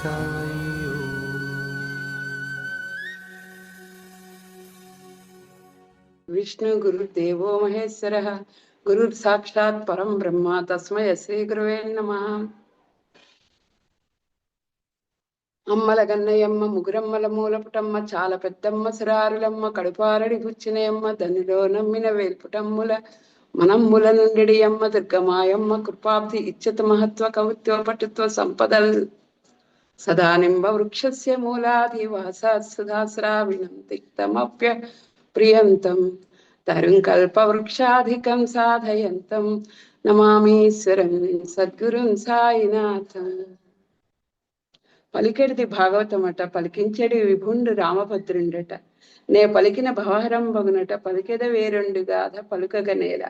तस्मै विष्णु गुरुदेवो महेश्वरः गुरुः साक्षात् परं ब्रह्म तस्मै श्री गुरुवे नमः। అమ్మల గన్నయమ్మ ముగురమ్మల మూలపుటమ్మ చాల పెద్దమ్మ సిరారులమ్మ కడుపారడి బుచ్చినయమ్మ దనిలో నమ్మిన వేల్పుటమ్ముల మనమ్ముల నుండి అమ్మ దుర్గమాయమ్మ కృపాబ్ది ఇచ్చత మహత్వ కవిత్వ పటుత్వ సంపదల్ సదా నింబ వృక్షస్య మూలాధివాసాత్ సుధాశ్రావిణం తిక్తమప్య ప్రియంతం తరుం కల్పవృక్షాధికం సాధయంతం నమామీశ్వరం సద్గురుం సాయినాథం. పలికెడిది భాగవతమట పలికించెడి విభుండు రామభద్రుండట నే పలికిన భవహరం బగునట పలికెద వేరుండు గాథ పలుకగనేల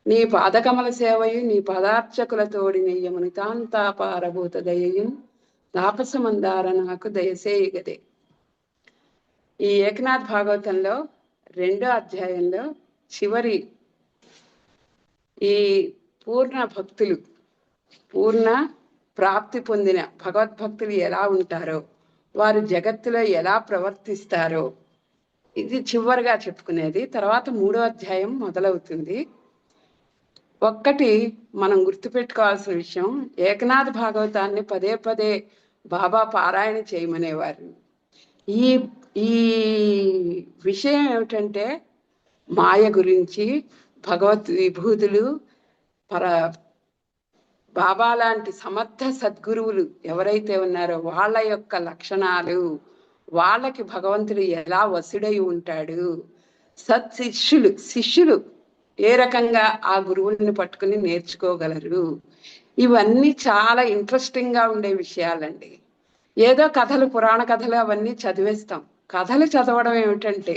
నీ పాదకమల సేవయు నీ పదార్చకుల తోడి నెయ్యముని తాంతాపారభూత దయయు తాపసమందార నాకు దయసేయగదే. ఈ ఏకనాథ్ భాగవతంలో 2వ అధ్యాయంలో చివరి ఈ పూర్ణ భక్తులు పూర్ణ ప్రాప్తి పొందిన భగవద్భక్తులు ఎలా ఉంటారో వారు జగత్తులో ఎలా ప్రవర్తిస్తారో ఇది చివరిగా చెప్పుకునేది. తర్వాత 3వ అధ్యాయం మొదలవుతుంది. ఒక్కటి మనం గుర్తుపెట్టుకోవాల్సిన విషయం, ఏకనాథ భాగవతాన్ని పదే పదే బాబా పారాయణ చేయమనేవారు. ఈ ఈ విషయం ఏమిటంటే మాయ గురించి, భగవద్ విభూతులు, బాబా లాంటి సమర్థ సద్గురువులు ఎవరైతే ఉన్నారో వాళ్ళ యొక్క లక్షణాలు, వాళ్ళకి భగవంతుడు ఎలా వసుడై ఉంటాడు, శిష్యులు ఏ రకంగా ఆ గురువుల్ని పట్టుకుని నేర్చుకోగలరు, ఇవన్నీ చాలా ఇంట్రెస్టింగ్ గా ఉండే విషయాలండి. ఏదో కథలు, పురాణ కథలు అవన్నీ చదివేస్తాం. కథలు చదవడం ఏమిటంటే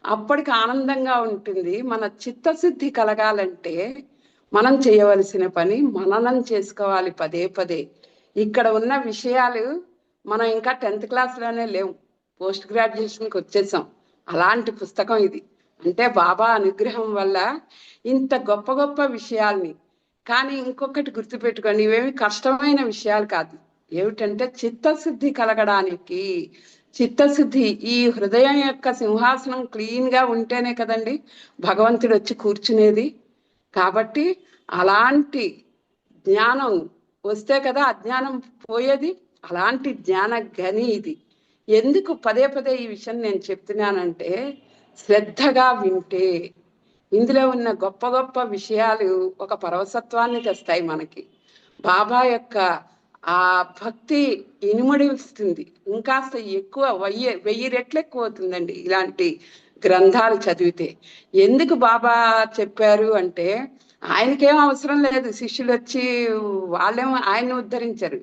అప్పటికి ఆనందంగా ఉంటుంది. మన చిత్తశుద్ధి కలగాలంటే మనం చేయవలసిన పని మననం చేసుకోవాలి పదే పదే. ఇక్కడ ఉన్న విషయాలు మనం ఇంకా 10th క్లాస్లోనే లేవు, పోస్ట్ గ్రాడ్యుయేషన్కి వచ్చేసాం. అలాంటి పుస్తకం ఇది. అంటే బాబా అనుగ్రహం వల్ల ఇంత గొప్ప గొప్ప విషయాల్ని. కానీ ఇంకొకటి గుర్తుపెట్టుకోండి, ఇవేమి కష్టమైన విషయాలు కాదు. ఏమిటంటే చిత్తశుద్ధి కలగడానికి, చిత్తశుద్ధి, ఈ హృదయం యొక్క సింహాసనం క్లీన్ గా ఉంటేనే కదండి భగవంతుడు వచ్చి కూర్చునేది. కాబట్టి అలాంటి జ్ఞానం వస్తే కదా అజ్ఞానం పోయేది. అలాంటి జ్ఞాన గని ఇది. ఎందుకు పదే పదే ఈ విషయం నేను చెప్తున్నానంటే శ్రద్ధగా వింటే ఇందులో ఉన్న గొప్ప గొప్ప విషయాలు ఒక పరవసత్వాన్ని తెస్తాయి మనకి. బాబా యొక్క ఆ భక్తి ఇనుమడిస్తుంది, ఇంకాస్త ఎక్కువ 1000 రెట్లు ఎక్కువ అవుతుందండి ఇలాంటి గ్రంథాలు చదివితే. ఎందుకు బాబా చెప్పారు అంటే ఆయనకేం అవసరం లేదు, శిష్యులు వచ్చి వాళ్ళేమో ఆయన్ని ఉద్ధరించరు.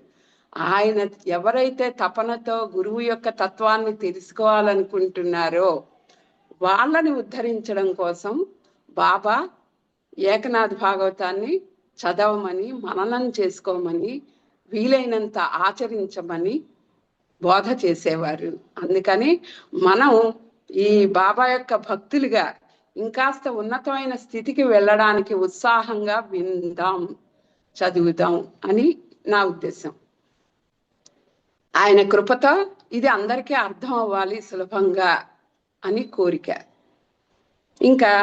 ఆయన ఎవరైతే తపనతో గురువు యొక్క తత్వాన్ని తెలుసుకోవాలనుకుంటున్నారో వాళ్ళని ఉద్ధరించడం కోసం బాబా ఏకనాథ భాగవతాన్ని చదవమని, మననం చేసుకోమని, వీలైనంత ఆచరించమని బోధ చేసేవారు. అందుకని మనం ఈ బాబా యొక్క భక్తులుగా ఇంకాస్త ఉన్నతమైన స్థితికి వెళ్ళడానికి ఉత్సాహంగా విందాం, చదువుదాం అని నా ఉద్దేశం. ఆయన కృపతో ఇది అందరికీ అర్థం అవ్వాలి సులభంగా అని కోరిక. ఇంకా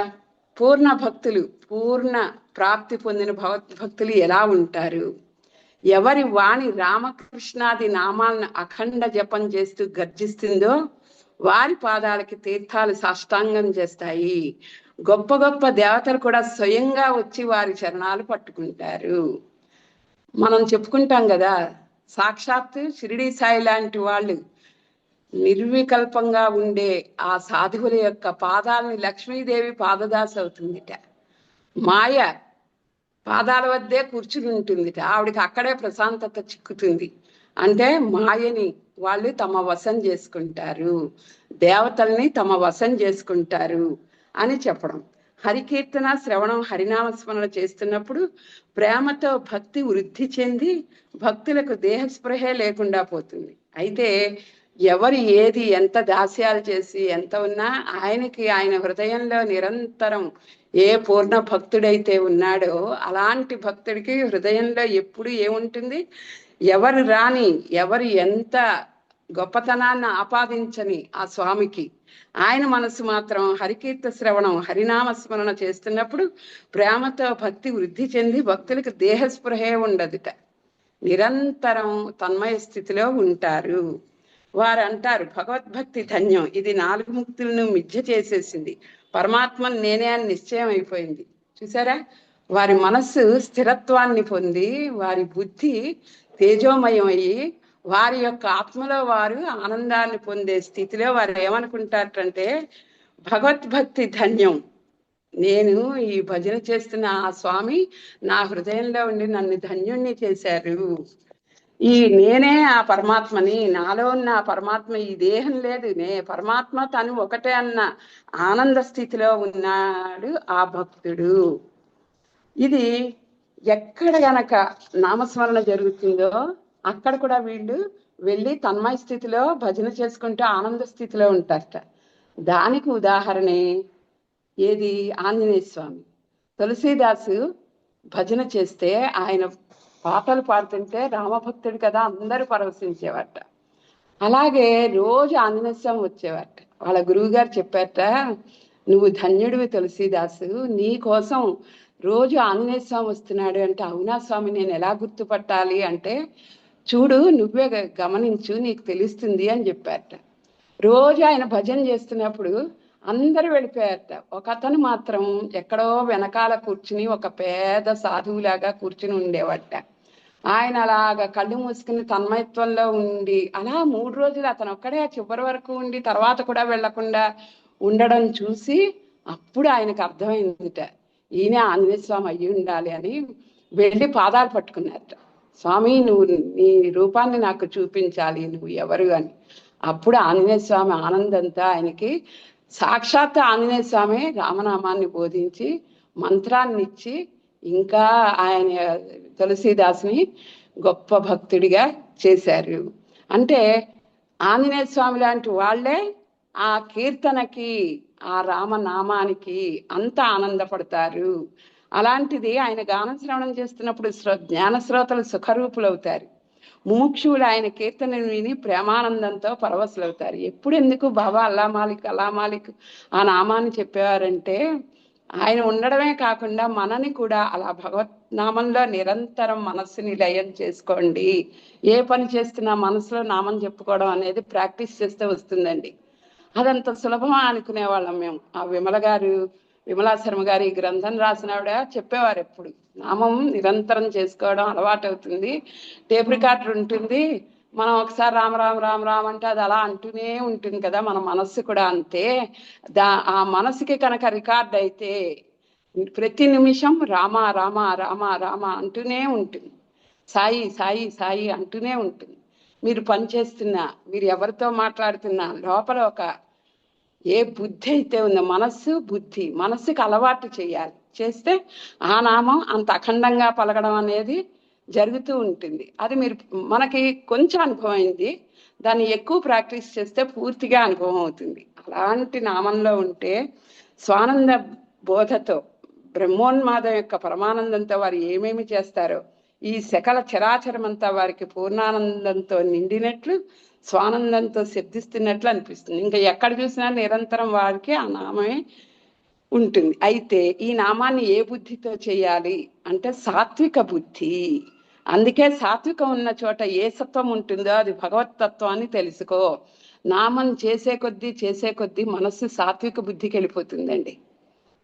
పూర్ణ భక్తులు, పూర్ణ ప్రాప్తి పొందిన భక్తులు ఎలా ఉంటారు? ఎవరి వాణి రామకృష్ణాది నామాలను అఖండ జపం చేస్తూ గర్జిస్తుందో వారి పాదాలకి తీర్థాలు సాష్టాంగం చేస్తాయి. గొప్ప గొప్ప దేవతలు కూడా స్వయంగా వచ్చి వారి చరణాలు పట్టుకుంటారు. మనం చెప్పుకుంటాం కదా, సాక్షాత్తు షిరిడి సాయి లాంటి వాళ్ళు నిర్వికల్పంగా ఉండే ఆ సాధువుల యొక్క పాదాలని లక్ష్మీదేవి పాదదాస అవుతుందిట. మాయ పాదాల వద్దే కూర్చుని ఉంటుందిట, ఆవిడకి అక్కడే ప్రశాంతత చిక్కుతుంది. అంటే మాయని వాళ్ళు తమ వశం చేసుకుంటారు, దేవతల్ని తమ వశం చేసుకుంటారు అని చెప్పడం. హరికీర్తన శ్రవణం, హరినామస్మరణ చేస్తున్నప్పుడు ప్రేమతో భక్తి వృద్ధి చెంది భక్తులకు దేహస్పృహే లేకుండా పోతుంది. అయితే ఎవరు ఏది ఎంత దాస్యాలు చేసి ఎంత ఉన్నా ఆయనకి, ఆయన హృదయంలో నిరంతరం ఏ పూర్ణ భక్తుడైతే ఉన్నాడో అలాంటి భక్తుడికి హృదయంలో ఎప్పుడు ఏముంటుంది? ఎవరు రాని, ఎవరు ఎంత గొప్పతనాన్ని ఆపాదించని ఆ స్వామికి ఆయన మనసు మాత్రం హరికీర్త శ్రవణం, హరినామస్మరణ చేస్తున్నప్పుడు ప్రేమతో భక్తి వృద్ధి చెంది భక్తులకు దేహస్పృహే ఉండదుట. నిరంతరం తన్మయ స్థితిలో ఉంటారు. వారు అంటారు, భగవద్భక్తి ధన్యం, ఇది 4 ముక్తులను మిథ్య చేసేసింది, పరమాత్మను నేనే అని నిశ్చయం అయిపోయింది. చూసారా, వారి మనస్సు స్థిరత్వాన్ని పొంది వారి బుద్ధి తేజోమయం అయ్యి వారి యొక్క ఆత్మలో వారు ఆనందాన్ని పొందే స్థితిలో వారు ఏమనుకుంటారంటే, భగవద్భక్తి ధన్యం, నేను ఈ భజన చేస్తున్న ఆ స్వామి నా హృదయంలో ఉండి నన్ను ధన్యుణ్ణి చేశారు. ఈ నేనే ఆ పరమాత్మని, నాలో ఉన్న ఆ పరమాత్మ, ఈ దేహం లేదు, పరమాత్మ తను ఒకటే అన్న ఆనంద స్థితిలో ఉన్నాడు ఆ భక్తుడు. ఇది ఎక్కడ గనక నామస్మరణ జరుగుతుందో అక్కడ కూడా వీళ్ళు వెళ్ళి తన్మయ స్థితిలో భజన చేసుకుంటూ ఆనంద స్థితిలో ఉంటారట. దానికి ఉదాహరణే ఏది? ఆంజనేయ స్వామి. తులసీదాసు భజన చేస్తే ఆయన పాటలు పాడుతుంటే రామభక్తుడు కదా అందరూ పరవశించేవారట. అలాగే రోజు ఆంజనేయ స్వామి వచ్చేవారట. వాళ్ళ గురువు గారు చెప్పారట, నువ్వు ధన్యుడివి తులసీదాసు, నీ కోసం రోజు ఆంజనేయ స్వామి వస్తున్నాడు అంటే, అవునా స్వామి, నేను ఎలా గుర్తుపట్టాలి అంటే, చూడు నువ్వే గమనించు, నీకు తెలుస్తుంది అని చెప్పారట. రోజు ఆయన భజన చేస్తున్నప్పుడు అందరూ వెళ్ళిపోయారట. ఒక అతను మాత్రం ఎక్కడో వెనకాల కూర్చుని ఒక పేద సాధువులాగా కూర్చుని ఉండేవాట. ఆయన అలాగా కళ్ళు మూసుకుని తన్మయత్వంలో ఉండి అలా 3 రోజులు అతను ఒక్కడే చివరి వరకు ఉండి తర్వాత కూడా వెళ్లకుండా ఉండడం చూసి అప్పుడు ఆయనకు అర్థమైందిట, ఈయన ఆంజనేయ స్వామి అయ్యి ఉండాలి అని. వెళ్ళి పాదాలు పట్టుకున్నారట. స్వామి, నువ్వు నీ రూపాన్ని నాకు చూపించాలి, నువ్వు ఎవరు అని. అప్పుడు ఆంజనేయ స్వామి ఆనందంతో ఆయనకి సాక్షాత్ ఆంజనేయ స్వామి రామనామాన్ని బోధించి మంత్రాన్ని ఇచ్చి ఇంకా ఆయన తులసీదాసుని గొప్ప భక్తుడిగా చేశారు. అంటే ఆంజనేయ స్వామి లాంటి వాళ్ళే ఆ కీర్తనకి, ఆ రామనామానికి అంత ఆనందపడతారు. అలాంటిది ఆయన గానం శ్రవణం చేస్తున్నప్పుడు జ్ఞానశ్రోతలు సుఖరూపులు అవుతారు. ముముక్షువులు ఆయన కీర్తనను విని ప్రేమానందంతో పరవశులవుతారు. ఎప్పుడెందుకు బాబా అల్లా మాలిక్ అల్లా మాలిక్ ఆ నామాన్ని చెప్పేవారంటే, ఆయన ఉండడమే కాకుండా మనని కూడా అలా భగవత్ నామంలో నిరంతరం మనస్సుని లయం చేసుకోండి. ఏ పని చేస్తున్నా మనసులో నామం చెప్పుకోవడం అనేది ప్రాక్టీస్ చేస్తే వస్తుందండి. అదంత సులభమా అనుకునేవాళ్ళం మేము. ఆ విమలా శర్మ గారు ఈ గ్రంథం రాసినావిడ చెప్పేవారు, ఎప్పుడు నామం నిరంతరం చేసుకోవడం అలవాటు అవుతుంది. టేప్ రికార్డర్ ఉంటుంది, మనం ఒకసారి రామ రామ రామ రామ అంటే అది అలా అంటూనే ఉంటుంది కదా, మన మనస్సు కూడా అంతే. ఆ మనసుకి కనుక రికార్డ్ అయితే ప్రతి నిమిషం రామ రామ రామ రామ అంటూనే ఉంటుంది, సాయి సాయి సాయి అంటూనే ఉంటుంది. మీరు పని చేస్తున్నా, మీరు ఎవరితో మాట్లాడుతున్నా లోపల ఒక ఏ బుద్ధి అయితే ఉందో, మనస్సుకి అలవాటు చేయాలి. చేస్తే ఆ నామం అంత అఖండంగా పలకడం అనేది జరుగుతూ ఉంటుంది. అది మనకి కొంచెం అనుభవం అయింది, దాన్ని ఎక్కువ ప్రాక్టీస్ చేస్తే పూర్తిగా అనుభవం అవుతుంది. అలాంటి నామంలో ఉంటే స్వానంద బోధతో, బ్రహ్మోన్మాదం యొక్క పరమానందంతో వారు ఏమేమి చేస్తారో, ఈ సకల చరాచరం అంతా వారికి పూర్ణానందంతో నిండినట్లు, స్వానందంతో శబ్దిస్తున్నట్లు అనిపిస్తుంది. ఇంకా ఎక్కడ చూసినా నిరంతరం వారికి ఆ నామమే ఉంటుంది. అయితే ఈ నామాన్ని ఏ బుద్ధితో చేయాలి అంటే సాత్విక బుద్ధి. అందుకే సాత్వికం ఉన్న చోట ఏ సత్వం ఉంటుందో అది భగవతత్వాన్ని తెలుసుకో. నామం చేసే కొద్దీ మనస్సు సాత్విక బుద్ధికి వెళ్ళిపోతుందండి.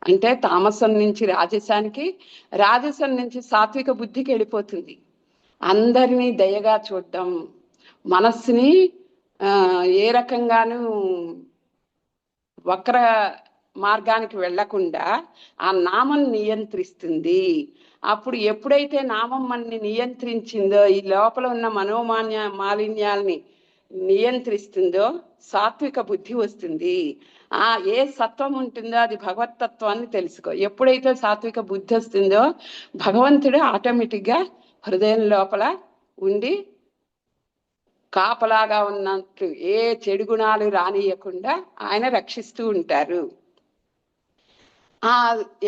అంటే తామసం నుంచి రాజసం నుంచి సాత్విక బుద్ధికి వెళ్ళిపోతుంది. అందరినీ దయగా చూడడం, మనస్సుని ఏ రకంగానూ వక్ర మార్గానికి వెళ్లకుండా ఆ నామం నియంత్రిస్తుంది. అప్పుడు ఎప్పుడైతే నామం మనని నియంత్రించిందో, ఈ లోపల ఉన్న మాలిన్యాల్ని నియంత్రిస్తుందో సాత్విక బుద్ధి వస్తుంది. ఏ సత్వం ఉంటుందో అది భగవతత్వాన్ని తెలుసుకో. ఎప్పుడైతే సాత్విక బుద్ధి వస్తుందో భగవంతుడు ఆటోమేటిక్గా హృదయం లోపల ఉండి కాపలాగా ఉన్నట్టు ఏ చెడు గుణాలు రానియకుండా ఆయన రక్షిస్తూ ఉంటారు. ఆ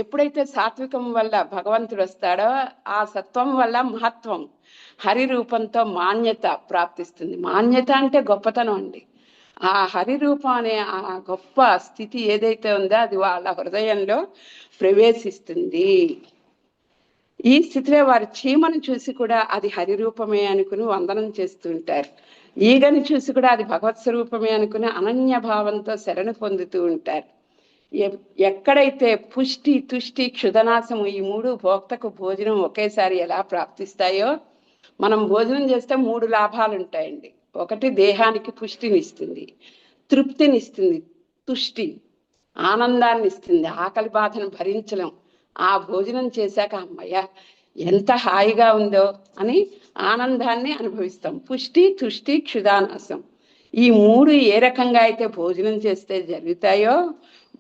ఎప్పుడైతే సాత్వికం వల్ల భగవంతుడు వస్తాడో ఆ సత్వం వల్ల మహత్వం, హరి రూపంతో మాన్యత ప్రాప్తిస్తుంది. మాన్యత అంటే గొప్పతనం అండి. ఆ హరి రూపం అనే ఆ గొప్ప స్థితి ఏదైతే ఉందో అది వాళ్ళ హృదయంలో ప్రవేశిస్తుంది. ఈ స్థితిలో వారి చీమను చూసి కూడా అది హరి రూపమే అనుకుని వందనం చేస్తూ ఉంటారు. ఈగని చూసి కూడా అది భగవత్ స్వరూపమే అనుకుని అనన్య భావంతో శరణు పొందుతూ ఉంటారు. ఎక్కడైతే పుష్టి, తుష్టి, క్షుధనాశము ఈ మూడు భోక్తకు భోజనం ఒకేసారి ఎలా ప్రాప్తిస్తాయో, మనం భోజనం చేస్తే 3 లాభాలు ఉంటాయండి. ఒకటి దేహానికి పుష్టినిస్తుంది, తృప్తినిస్తుంది, తుష్టి ఆనందాన్ని ఇస్తుంది, ఆకలి బాధను భరించలేం. ఆ భోజనం చేశాక అమ్మయ్య ఎంత హాయిగా ఉందో అని ఆనందాన్ని అనుభవిస్తాం. పుష్టి, తుష్టి, క్షుధానాశం ఈ 3 ఏ రకంగా అయితే భోజనం చేస్తే జరుగుతాయో,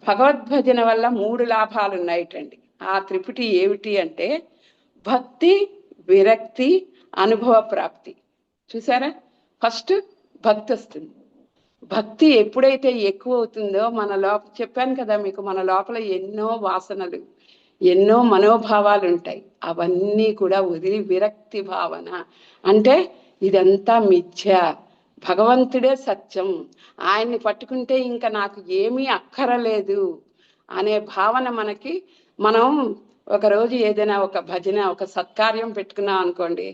భగవద్భజన వల్ల 3 లాభాలు ఉన్నాయిటండి. ఆ త్రిపుటి ఏమిటి అంటే భక్తి, విరక్తి, అనుభవ ప్రాప్తి. చూసారా, ఫస్ట్ భక్తి వస్తుంది. భక్తి ఎప్పుడైతే ఎక్కువ అవుతుందో మన లోపల, చెప్పాను కదా మీకు, మన లోపల ఎన్నో వాసనలు, ఎన్నో మనోభావాలు ఉంటాయి. అవన్నీ కూడా వదిలి విరక్తి భావన అంటే ఇదంతా మిథ్య, భగవంతుడే సత్యం, ఆయన్ని పట్టుకుంటే ఇంకా నాకు ఏమీ అక్కరలేదు అనే భావన మనకి, మనం ఒకరోజు ఏదైనా ఒక భజన, ఒక సత్కార్యం పెట్టుకున్నాం అనుకోండి,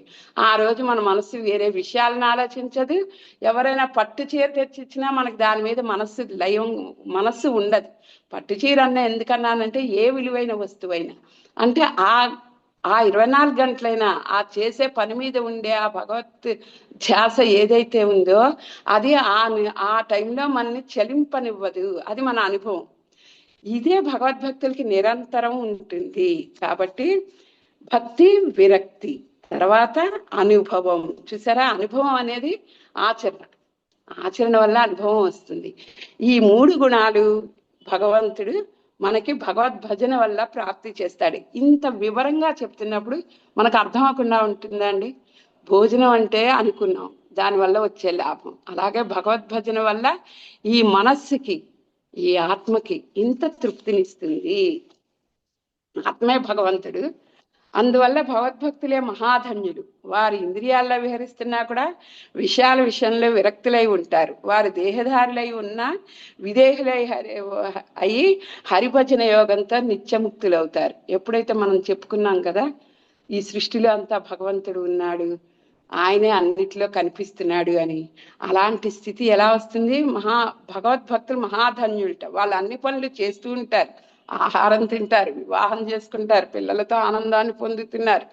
ఆ రోజు మన మనస్సు వేరే విషయాలను ఆలోచించదు. ఎవరైనా పట్టు చీర తెచ్చిచ్చినా మనకి దాని మీద మనస్సు ఉండదు. పట్టు చీర అన్న ఎందుకన్నానంటే ఏ విలువైన వస్తువైనా, అంటే ఆ 24 గంటలైనా ఆ చేసే పని మీద ఉండే ఆ భగవత్ ధ్యాస ఏదైతే ఉందో అది ఆ టైంలో మనని చలింపనివ్వదు. అది మన అనుభవం. ఇదే భగవద్భక్తులకి నిరంతరం ఉంటుంది. కాబట్టి భక్తి, విరక్తి, తర్వాత అనుభవం. చూసారా, అనుభవం అనేది ఆచరణ వల్ల అనుభవం వస్తుంది. ఈ 3 గుణాలు భగవంతుడు మనకి భగవద్భజన వల్ల ప్రాప్తి చేస్తాడు. ఇంత వివరంగా చెప్తున్నప్పుడు మనకు అర్థం అవ్వకుండా ఉంటుందండి. భోజనం అంటే అనుకున్నాం, దానివల్ల వచ్చే లాభం. అలాగే భగవద్భజన వల్ల ఈ మనస్సుకి, ఈ ఆత్మకి ఇంత తృప్తినిస్తుంది. ఆత్మే భగవంతుడు. అందువల్ల భగవద్భక్తులే మహాధన్యులు. వారి ఇంద్రియాల్లో విహరిస్తున్నా కూడా విషయాల విషయంలో విరక్తులై ఉంటారు. వారు దేహధారులై ఉన్నా విదేహులై అయి హరిభజన యోగంతో నిత్యముక్తులవుతారు. ఎప్పుడైతే మనం చెప్పుకున్నాం కదా, ఈ సృష్టిలో అంతా భగవంతుడు ఉన్నాడు, ఆయనే అన్నిటిలో కనిపిస్తున్నాడు అని, అలాంటి స్థితి ఎలా వస్తుంది? భగవద్భక్తులు మహాధన్యులట. వాళ్ళు అన్ని పనులు చేస్తూ ఉంటారు, ఆహారం తింటారు, వివాహం చేసుకుంటారు, పిల్లలతో ఆనందాన్ని పొందుతున్నారు,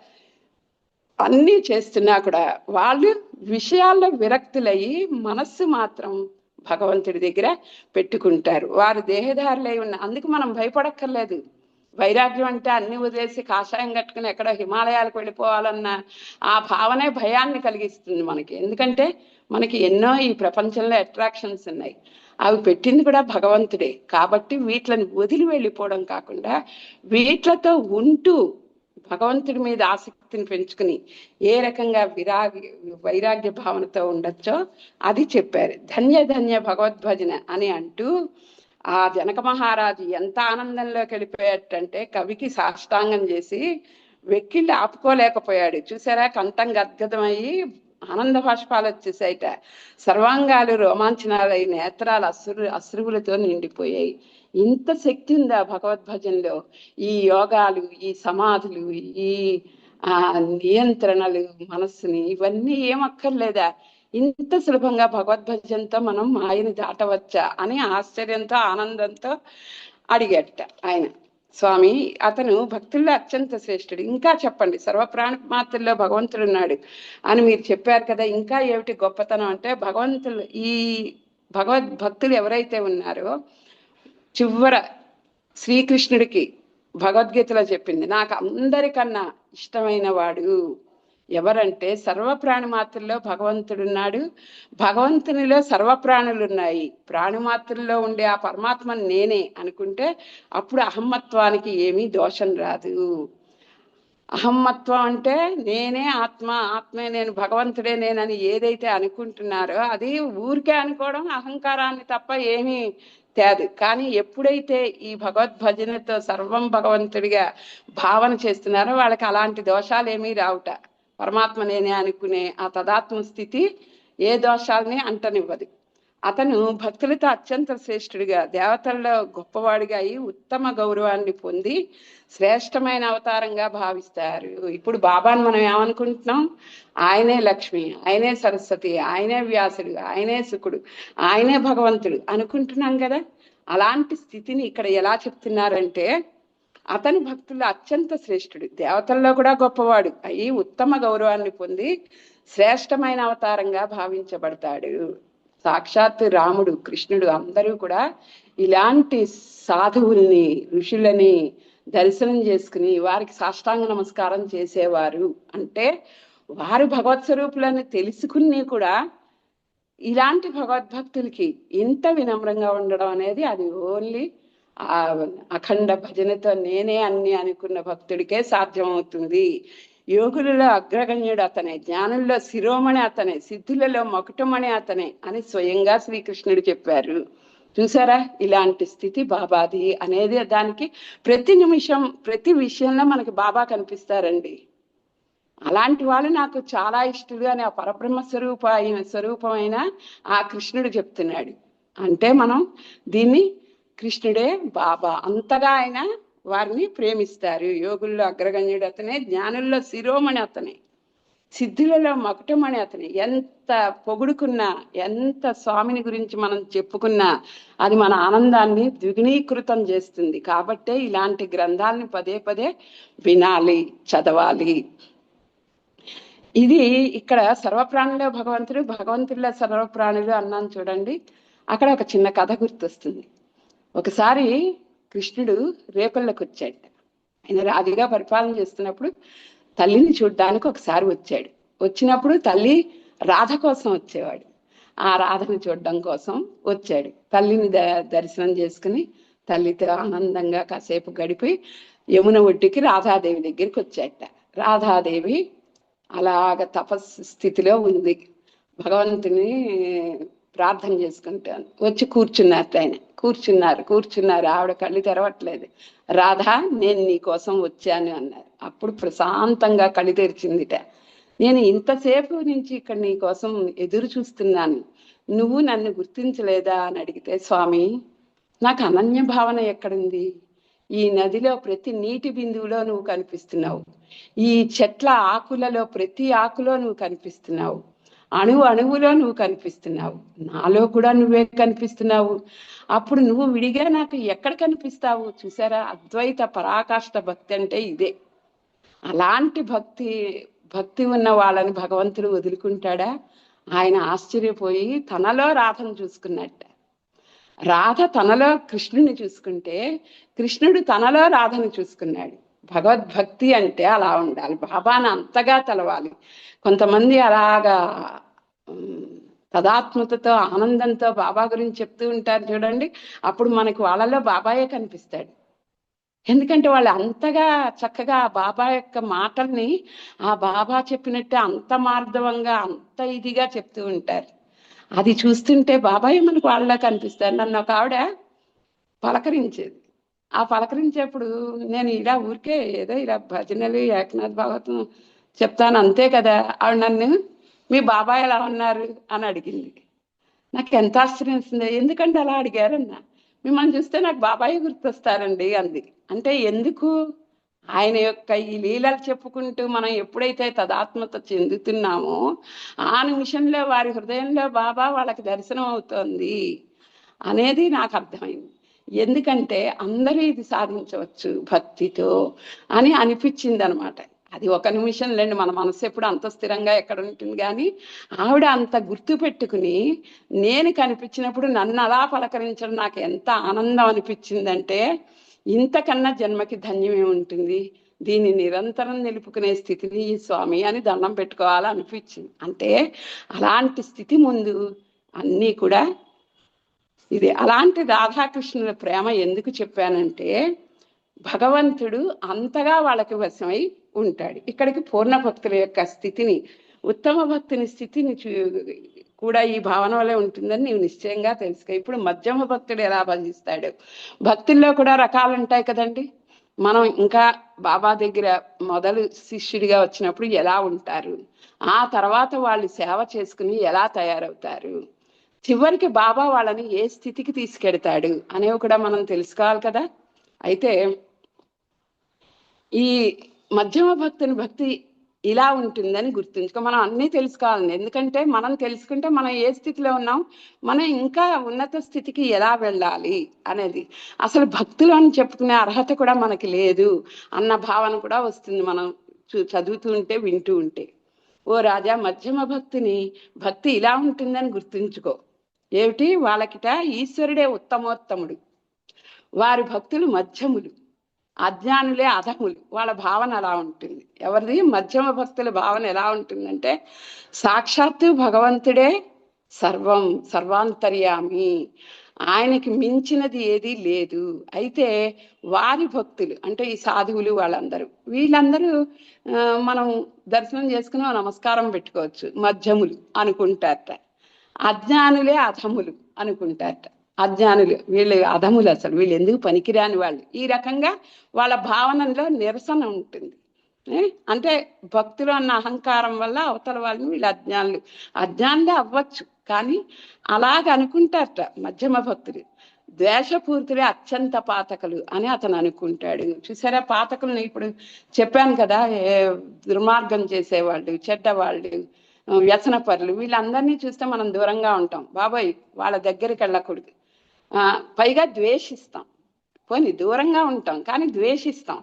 అన్నీ చేస్తున్నా కూడా వాళ్ళు విషయాల్లో విరక్తులయ్యి మనస్సు మాత్రం భగవంతుడి దగ్గర పెట్టుకుంటారు. వారు దేహధారులై ఉన్న, అందుకు మనం భయపడక్కర్లేదు. వైరాగ్యం అంటే అన్ని వదిలేసి కాషాయం కట్టుకుని ఎక్కడ హిమాలయాలకు వెళ్ళిపోవాలన్న ఆ భావనే భయాన్ని కలిగిస్తుంది మనకి. ఎందుకంటే మనకి ఎన్నో ఈ ప్రపంచంలో అట్రాక్షన్స్ ఉన్నాయి, అవి పెట్టింది కూడా భగవంతుడే. కాబట్టి వీటిని వదిలి వెళ్ళిపోవడం కాకుండా వీటితో ఉంటూ భగవంతుడి మీద ఆసక్తిని పెంచుకుని ఏ రకంగా వైరాగ్య భావనతో ఉండొచ్చో అది చెప్పారు. ధన్య ధన్య భగవద్భజన అని అంటూ ఆ జనక మహారాజు ఎంత ఆనందంలోకి వెళ్ళిపోయాడంటే కవికి సాష్టాంగం చేసి వెక్కిళ్ళు ఆపుకోలేకపోయాడు. చూసారా, కంఠం గద్గదమయ్యి ఆనంద భాష్పాలు వచ్చేసాయిట, సర్వాంగాలు రోమాంచనాలై నేత్రాలు అశ్రువులతో నిండిపోయాయి. ఇంత శక్తి ఉందా భగవద్భజనలో? ఈ యోగాలు, ఈ సమాధులు, ఈ నియంత్రణలు మనస్సుని, ఇవన్నీ ఏమక్కర్లేదా? ఇంత సులభంగా భగవద్భజనతో మనం మాయని దాటవచ్చా అని ఆశ్చర్యంతో ఆనందంతో అడిగట ఆయన. స్వామి, అతను భక్తుల్లో అత్యంత శ్రేష్ఠుడు, ఇంకా చెప్పండి, సర్వప్రాణ మాత్రలో భగవంతుడు ఉన్నాడు అని మీరు చెప్పారు కదా, ఇంకా ఏమిటి గొప్పతనం అంటే, భగవంతులు ఈ భగవద్భక్తులు ఎవరైతే ఉన్నారో, చివర శ్రీకృష్ణుడికి భగవద్గీతలో చెప్పింది, నాకు అందరికన్నా ఇష్టమైన వాడు ఎవరంటే సర్వప్రాణి మాత్రలో భగవంతుడున్నాడు, భగవంతునిలో సర్వప్రాణులు ఉన్నాయి, ప్రాణిమాత్రలో ఉండే ఆ పరమాత్మ నేనే అనుకుంటే అప్పుడు అహమ్మత్వానికి ఏమీ దోషం రాదు. అహమ్మత్వం అంటే నేనే ఆత్మ, ఆత్మే నేను, భగవంతుడే నేనని ఏదైతే అనుకుంటున్నారో అది ఊరికే అనుకోవడం, అహంకారాన్ని తప్ప ఏమీ తేదు. కానీ ఎప్పుడైతే ఈ భగవద్భజనతో సర్వం భగవంతుడిగా భావన చేస్తున్నారో వాళ్ళకి అలాంటి దోషాలు ఏమీ రావుట. పరమాత్మ నేనే అనుకునే ఆ తదాత్మ స్థితి ఏ దోషాలని అంటనివ్వదు. అతను భక్తులతో అత్యంత శ్రేష్ఠుడిగా, దేవతల్లో గొప్పవాడిగా అయి ఉత్తమ గౌరవాన్ని పొంది శ్రేష్టమైన అవతారంగా భావిస్తారు. ఇప్పుడు బాబాను మనం ఏమనుకుంటున్నాం? ఆయనే లక్ష్మి, ఆయనే సరస్వతి, ఆయనే వ్యాసుడు, ఆయనే శుకుడు, ఆయనే భగవంతుడు అనుకుంటున్నాం కదా. అలాంటి స్థితిని ఇక్కడ ఎలా చెప్తున్నారంటే, అతని భక్తుల్లో అత్యంత శ్రేష్ఠుడు, దేవతల్లో కూడా గొప్పవాడు అయి ఉత్తమ గౌరవాన్ని పొంది శ్రేష్టమైన అవతారంగా భావించబడతాడు. సాక్షాత్ రాముడు, కృష్ణుడు అందరూ కూడా ఇలాంటి సాధువుల్ని, ఋషులని దర్శనం చేసుకుని వారికి సాష్టాంగ నమస్కారం చేసేవారు. అంటే వారు భగవత్ స్వరూపులని తెలుసుకుని కూడా ఇలాంటి భగవద్భక్తులకి ఇంత వినమ్రంగా ఉండడం అనేది అది ఓన్లీ ఆ అఖండ భజనతో నేనే అన్ని అనుకున్న భక్తుడికే సాధ్యమవుతుంది. యోగులలో అగ్రగణ్యుడు అతనే, జ్ఞానుల్లో శిరోమణి అతనే, సిద్ధులలో మకుటమణి అతనే అని స్వయంగా శ్రీకృష్ణుడు చెప్పారు. చూసారా ఇలాంటి స్థితి బాబాది అనేది. దానికి ప్రతి నిమిషం ప్రతి విషయంలో మనకి బాబా కనిపిస్తారండి. అలాంటి వాళ్ళు నాకు చాలా ఇష్టలు అని ఆ పరబ్రహ్మ స్వరూపమైన ఆ కృష్ణుడు చెప్తున్నాడు. అంటే మనం దీన్ని కృష్ణుడే బాబా అంతగా ఆయన వారిని ప్రేమిస్తారు. యోగుల్లో అగ్రగణ్యుడు అతనే, జ్ఞానుల్లో శిరోమణి అతనే, సిద్ధులలో మకుటమణి అతనే. ఎంత పొగుడుకున్నా, ఎంత స్వామిని గురించి మనం చెప్పుకున్నా అది మన ఆనందాన్ని ద్విగుణీకృతం చేస్తుంది. కాబట్టే ఇలాంటి గ్రంథాలని పదే పదే వినాలి, చదవాలి. ఇది ఇక్కడ సర్వప్రాణులో భగవంతుడు, భగవంతుడిలో సర్వప్రాణులు అన్నాను చూడండి. అక్కడ ఒక చిన్న కథ గుర్తొస్తుంది. ఒకసారి కృష్ణుడు రేపల్లకి వచ్చాడు. ఆయన రాజుగా పరిపాలన చేస్తున్నప్పుడు తల్లిని చూడ్డానికి ఒకసారి వచ్చాడు. వచ్చినప్పుడు తల్లి రాధ కోసం వచ్చేవాడు. ఆ రాధను చూడడం కోసం వచ్చాడు. తల్లిని దర్శనం చేసుకుని తల్లితో ఆనందంగా కాసేపు గడిపి యమున ఒడ్డుకి రాధాదేవి దగ్గరికి వచ్చాట. రాధాదేవి అలాగ తపస్సు స్థితిలో ఉంది. భగవంతుని ప్రార్థన చేసుకుంటాను. వచ్చి కూర్చున్నారు. ఆయన కూర్చున్నారు. ఆవిడ కళ్ళు తెరవట్లేదు. రాధా, నేను నీ కోసం వచ్చాను అన్నారు. అప్పుడు ప్రశాంతంగా కళ్ళు తెరిచిందిట. నేను ఇంతసేపు నుంచి ఇక్కడ నీ కోసం ఎదురు చూస్తున్నాను, నువ్వు నన్ను గుర్తించలేదా అని అడిగితే, స్వామి నాకు అనన్య భావన ఎక్కడుంది? ఈ నదిలో ప్రతి నీటి బిందువులో నువ్వు కనిపిస్తున్నావు. ఈ చెట్ల ఆకులలో ప్రతి ఆకులో నువ్వు కనిపిస్తున్నావు. అణువులో నువ్వు కనిపిస్తున్నావు. నాలో కూడా నువ్వే కనిపిస్తున్నావు. అప్పుడు నువ్వు విడిగా నాకు ఎక్కడ కనిపిస్తావు? చూసారా, అద్వైత పరాకాష్ఠ భక్తి అంటే ఇదే. అలాంటి భక్తి ఉన్న వాళ్ళని భగవంతుడు వదులుకుంటాడా? ఆయన ఆశ్చర్యపోయి తనలో రాధను చూసుకున్నట్ట. రాధ తనలో కృష్ణుని చూసుకుంటే కృష్ణుడు తనలో రాధను చూసుకున్నాడు. భగవద్భక్తి అంటే అలా ఉండాలి. బాబాను అంతగా తెలవాలి. కొంతమంది అలాగా తదాత్మతతో ఆనందంతో బాబా గురించి చెప్తూ ఉంటారు చూడండి. అప్పుడు మనకు వాళ్ళలో బాబాయే కనిపిస్తాడు. ఎందుకంటే వాళ్ళు అంతగా చక్కగా బాబా యొక్క మాటల్ని ఆ బాబా చెప్పినట్టే అంత మార్ధవంగా అంత ఇదిగా చెప్తూ ఉంటారు. అది చూస్తుంటే బాబాయ్ మనకు వాళ్ళ కనిపిస్తారు. నన్ను ఒక ఆవిడ పలకరించేది. ఆ పలకరించేప్పుడు నేను ఇలా ఊరికే ఏదో ఇలా భజనలు ఏకనాథ్ భాగవతం చెప్తాను అంతే కదా. ఆవిడ నన్ను మీ బాబాయ్ ఎలా ఉన్నారు అని అడిగింది. నాకు ఎంత ఆశ్చర్యం వేసింది. ఎందుకంటే అలా అడిగారన్నా. మిమ్మల్ని చూస్తే నాకు బాబాయ్ గుర్తొస్తారండి అంది. అంటే ఎందుకు? ఆయన యొక్క ఈ లీలలు చెప్పుకుంటూ మనం ఎప్పుడైతే తదాత్మత చెందుతున్నామో ఆ నిమిషంలో వారి హృదయంలో బాబా వాళ్ళకి దర్శనం అవుతోంది అనేది నాకు అర్థమైంది. ఎందుకంటే అందరూ ఇది సాధించవచ్చు భక్తితో అని అనిపించింది అనమాట. అది ఒక నిమిషం లేండి, మన మనసు ఎప్పుడు అంత స్థిరంగా ఎక్కడ ఉంటుంది. కానీ ఆవిడ అంత గుర్తు పెట్టుకుని నేను కనిపించినప్పుడు నన్ను అలా పలకరించడం నాకు ఎంత ఆనందం అనిపించిందంటే, ఇంతకన్నా జన్మకి ధన్యమే ఉంటుంది. దీన్ని నిరంతరం నిలుపుకునే స్థితిని ఈ స్వామి అని దండం పెట్టుకోవాలనిపించింది. అంటే అలాంటి స్థితి ముందు అన్నీ కూడా ఇది. అలాంటి రాధాకృష్ణుల ప్రేమ ఎందుకు చెప్పానంటే, భగవంతుడు అంతగా వాళ్ళకి వశమై ఉంటాడు. ఇక్కడికి పూర్ణ భక్తుల యొక్క స్థితిని, ఉత్తమ భక్తుని స్థితిని కూడా ఈ భావన వల్లే ఉంటుందని నీవు నిశ్చయంగా తెలుసుకో. ఇప్పుడు మధ్యమ భక్తుడు ఎలా భజిస్తాడు? భక్తుల్లో కూడా రకాలు ఉంటాయి కదండి. మనం ఇంకా బాబా దగ్గర మొదలు శిష్యుడిగా వచ్చినప్పుడు ఎలా ఉంటారు, ఆ తర్వాత వాళ్ళు సేవ చేసుకుని ఎలా తయారవుతారు, చివరికి బాబా వాళ్ళని ఏ స్థితికి తీసుకెడతాడు అనేవి కూడా మనం తెలుసుకోవాలి కదా. అయితే ఈ మధ్యమ భక్తుని భక్తి ఇలా ఉంటుందని గుర్తుంచుకో. మనం అన్నీ తెలుసుకోవాలండి. ఎందుకంటే మనం తెలుసుకుంటే మనం ఏ స్థితిలో ఉన్నాం, మనం ఇంకా ఉన్నత స్థితికి ఎలా వెళ్ళాలి అనేది. అసలు భక్తులు అని చెప్పుకునే అర్హత కూడా మనకి లేదు అన్న భావన కూడా వస్తుంది మనం చదువుతూ ఉంటే, వింటూ ఉంటే. ఓ రాజా, మధ్యమ భక్తి ఇలా ఉంటుందని గుర్తుంచుకో. ఏమిటి? వాళ్ళకిట ఈశ్వరుడే ఉత్తమోత్తముడు, వారి భక్తులు మధ్యములు, అజ్ఞానులే అధములు. వాళ్ళ భావన అలా ఉంటుంది. ఎవరిది? మధ్యమ భక్తుల భావన ఎలా ఉంటుందంటే, సాక్షాత్తు భగవంతుడే సర్వం, సర్వాంతర్యామి, ఆయనకి మించినది ఏది లేదు. అయితే వారి భక్తులు అంటే ఈ సాధువులు వీళ్ళందరూ మనం దర్శనం చేసుకుని నమస్కారం పెట్టుకోవచ్చు, మధ్యములు అనుకుంటారట. అజ్ఞానులే అధములు అనుకుంటారట. అజ్ఞానులు, వీళ్ళు అధములు, అసలు వీళ్ళు ఎందుకు పనికిరాని వాళ్ళు. ఈ రకంగా వాళ్ళ భావనలో నిరసన ఉంటుంది. అంటే భక్తులు అన్న అహంకారం వల్ల అవతల వాళ్ళని వీళ్ళు అజ్ఞానులే అవ్వచ్చు, కానీ అలాగ అనుకుంటారట మధ్యమ భక్తులు. ద్వేషపూర్తులే అత్యంత పాతకులు అని అతను అనుకుంటాడు. చూసారా, పాతకుల్ని ఇప్పుడు చెప్పాను కదా, దుర్మార్గం చేసేవాళ్ళు, చెడ్డవాళ్ళు, వ్యసన పరులు, వీళ్ళందరినీ చూస్తే మనం దూరంగా ఉంటాం. బాబాయ్ వాళ్ళ దగ్గరికి వెళ్ళకూడదు. పైగా ద్వేషిస్తాం. పోనీ దూరంగా ఉంటాం కానీ ద్వేషిస్తాం.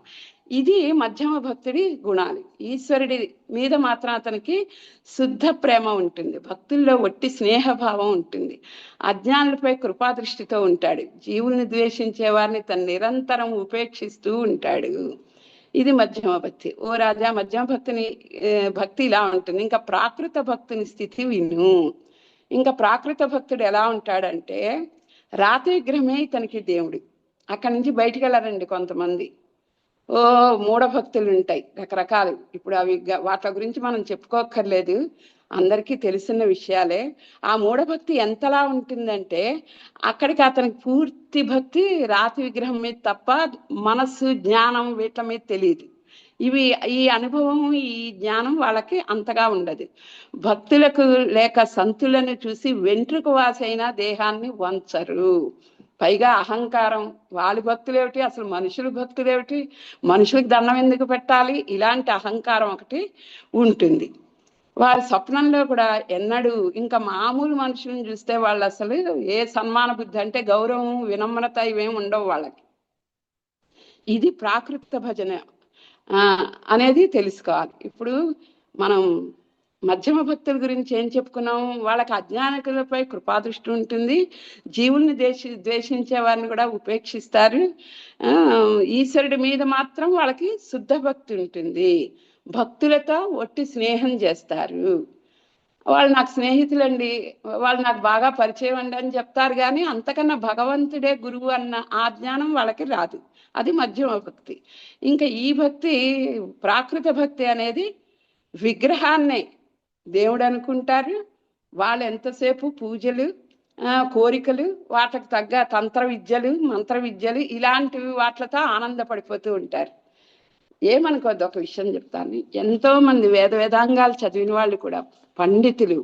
ఇది మధ్యమ భక్తుడి గుణాలు. ఈశ్వరుడి మీద మాత్రం అతనికి శుద్ధ ప్రేమ ఉంటుంది, భక్తుల్లో ఒట్టి స్నేహభావం ఉంటుంది, అజ్ఞానులపై కృపాదృష్టితో ఉంటాడు, జీవుల్ని ద్వేషించే వారిని తను నిరంతరం ఉపేక్షిస్తూ ఉంటాడు. ఇది మధ్యమ భక్తి. ఓ రాజా, మధ్యమ భక్తి ఇలా ఉంటుంది. ఇంకా ప్రాకృత భక్తుని స్థితి విను. ఇంకా ప్రాకృత భక్తుడు ఎలా ఉంటాడంటే, రాతి విగ్రహమే ఇతనికి దేవుడు. అక్కడి నుంచి బయటికి వెళ్ళారండి కొంతమంది. మూఢ భక్తులు ఉంటాయి రకరకాలు. ఇప్పుడు అవి వాటి గురించి మనం చెప్పుకోక్కర్లేదు, అందరికీ తెలిసిన విషయాలే. ఆ మూఢభక్తి ఎంతలా ఉంటుందంటే, అక్కడికి అతనికి పూర్తి భక్తి రాతి విగ్రహం మీద తప్ప మనస్సు, జ్ఞానం వీటి మీద తెలియదు. ఈ అనుభవం, ఈ జ్ఞానం వాళ్ళకి అంతగా ఉండదు. భక్తులకు లేక సంతులను చూసి వెంట్రుక వాసైన దేహాన్ని వంచరు. పైగా అహంకారం. వాళ్ళ భక్తులేమిటి, అసలు మనుషుల భక్తులేమిటి, మనుషులకు దండం ఎందుకు పెట్టాలి, ఇలాంటి అహంకారం ఒకటి ఉంటుంది. వారి స్వప్నంలో కూడా ఎన్నడూ ఇంకా మామూలు మనుషులను చూస్తే వాళ్ళు అసలు ఏ సన్మాన బుద్ధి అంటే గౌరవం, వినమ్రత ఇవేం ఉండవు వాళ్ళకి. ఇది ప్రాకృత భజన అనేది తెలుసుకోవాలి. ఇప్పుడు మనం మధ్యమ భక్తుల గురించి ఏం చెప్పుకున్నాం? వాళ్ళకి అజ్ఞానికులపై కృపాదృష్టి ఉంటుంది, జీవుల్ని ద్వేషించే వారిని కూడా ఉపేక్షిస్తారు, ఈశ్వరుడి మీద మాత్రం వాళ్ళకి శుద్ధ భక్తి ఉంటుంది, భక్తులతో ఒట్టి స్నేహం చేస్తారు. వాళ్ళు నాకు స్నేహితులండి, వాళ్ళు నాకు బాగా పరిచయం అండి అని చెప్తారు, కానీ అంతకన్నా భగవంతుడే గురువు అన్న ఆ జ్ఞానం వాళ్ళకి రాదు. అది మధ్యమ భక్తి. ఇంకా ఈ భక్తి, ప్రాకృత భక్తి అనేది విగ్రహాన్నే దేవుడు అనుకుంటారు. వాళ్ళు ఎంతసేపు పూజలు, కోరికలు, వాటికి తగ్గ తంత్ర విద్యలు, మంత్ర విద్యలు, ఇలాంటివి వాటితో ఆనందపడిపోతూ ఉంటారు. ఏమనుకోద్దు, ఒక విషయం చెప్తాను. ఎంతో మంది వేదాంగాలు చదివిన వాళ్ళు కూడా, పండితులు,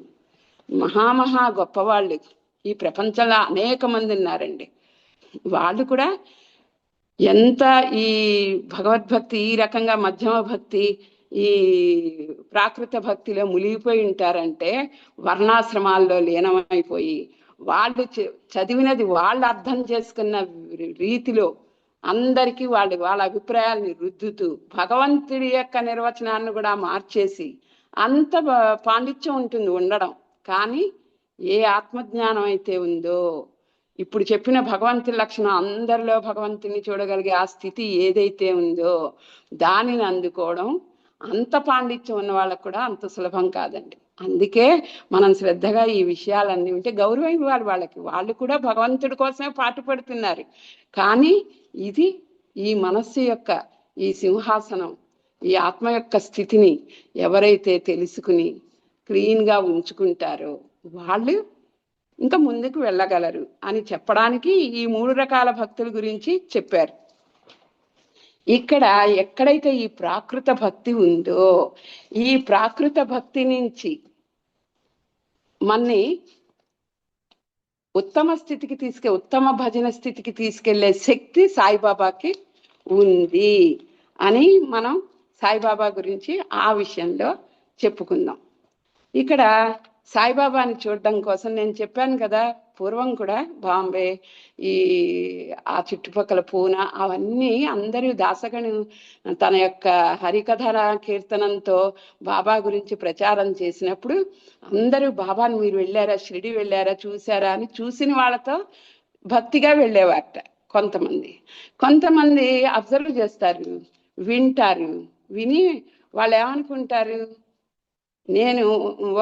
మహామహా గొప్పవాళ్ళు ఈ ప్రపంచంలో అనేక మంది ఉన్నారండి. వాళ్ళు కూడా ఎంత ఈ భగవద్భక్తి, ఈ రకంగా మధ్యమ భక్తి, ఈ ప్రాకృత భక్తిలో మునిగిపోయి ఉంటారంటే, వర్ణాశ్రమాల్లో లీనమైపోయి వాళ్ళు చదివినది వాళ్ళు అర్థం చేసుకున్న రీతిలో అందరికీ వాళ్ళ అభిప్రాయాల్ని రుద్దుతూ భగవంతుడి యొక్క నిర్వచనాన్ని కూడా మార్చేసి అంత పాండిత్యం ఉంటుంది ఉండడం. కానీ ఏ ఆత్మజ్ఞానం అయితే ఉందో, ఇప్పుడు చెప్పిన భగవంతుని లక్షణం, అందరిలో భగవంతుని చూడగలిగే ఆ స్థితి ఏదైతే ఉందో దానిని అందుకోవడం అంత పాండిత్యం ఉన్న వాళ్ళకు కూడా అంత సులభం కాదండి. అందుకే మనం శ్రద్ధగా ఈ విషయాలన్నీ ఉంటే గౌరవం ఇవ్వాలి వాళ్ళకి. వాళ్ళు కూడా భగవంతుడి కోసమే పాటుపడుతున్నారు. కానీ ఇది ఈ మనస్సు యొక్క ఈ సింహాసనం, ఈ ఆత్మ యొక్క స్థితిని ఎవరైతే తెలుసుకుని క్లీన్గా ఉంచుకుంటారో, వాళ్ళు ఇంకా ముందుకు వెళ్ళగలరు అని చెప్పడానికి ఈ 3 రకాల భక్తుల గురించి చెప్పారు. ఇక్కడ ఎక్కడైతే ఈ ప్రాకృత భక్తి ఉందో, ఈ ప్రాకృత భక్తి నుంచి మన్ని ఉత్తమ స్థితికి ఉత్తమ భజన స్థితికి తీసుకెళ్లే శక్తి సాయిబాబాకి ఉంది అని మనం సాయిబాబా గురించి ఆ విషయంలో చెప్పుకుందాం. ఇక్కడ సాయిబాబాని చూడడం కోసం నేను చెప్పాను కదా, పూర్వం కూడా బాంబే, ఆ చుట్టుపక్కల పూనా, అవన్నీ అందరూ దాసగను తన యొక్క హరికథల కీర్తనంతో బాబా గురించి ప్రచారం చేసినప్పుడు అందరూ బాబాను మీరు వెళ్ళారా, షిరిడి వెళ్ళారా, చూసారా అని చూసిన వాళ్ళతో భక్తిగా వెళ్ళేవారట. కొంతమంది అబ్జర్వ్ చేస్తారు, వింటారు. విని వాళ్ళు ఏమనుకుంటారు, నేను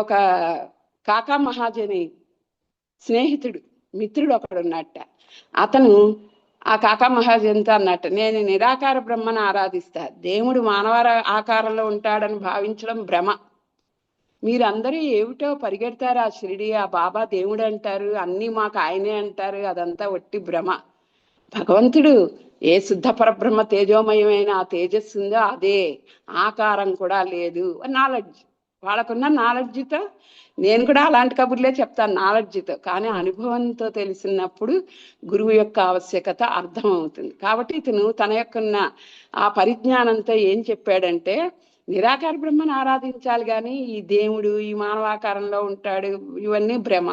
ఒక కాకా మహాజని స్నేహితుడు మిత్రుడు ఒకడున్నట్ట. అతను ఆ కాకా మహాజన్తో అన్నట్టు, నేను నిరాకార బ్రహ్మను ఆరాధిస్తా, దేవుడు మానవ ఆకారంలో ఉంటాడని భావించడం భ్రమ. మీరందరూ ఏమిటో పరిగెడతారు ఆ షిరిడి, ఆ బాబా దేవుడు అంటారు, అన్నీ మాకు ఆయనే అంటారు, అదంతా ఒట్టి భ్రమ. భగవంతుడు ఏ శుద్ధ పరబ్రహ్మ తేజోమయమైన ఆ తేజస్సు ఉందో అదే, ఆకారం కూడా లేదు. నాలెడ్జ్, వాళ్ళకున్న నాలెడ్జ్తో నేను కూడా అలాంటి కబుర్లే చెప్తాను, నాలెడ్జ్తో. కానీ అనుభవంతో తెలిసినప్పుడు గురువు యొక్క ఆవశ్యకత అర్థమవుతుంది. కాబట్టి ఇతను తన యొక్క ఆ పరిజ్ఞానంతో ఏం చెప్పాడంటే, నిరాకార బ్రహ్మను ఆరాధించాలి, కానీ ఈ దేవుడు ఈ మానవాకారంలో ఉంటాడు ఇవన్నీ భ్రమ.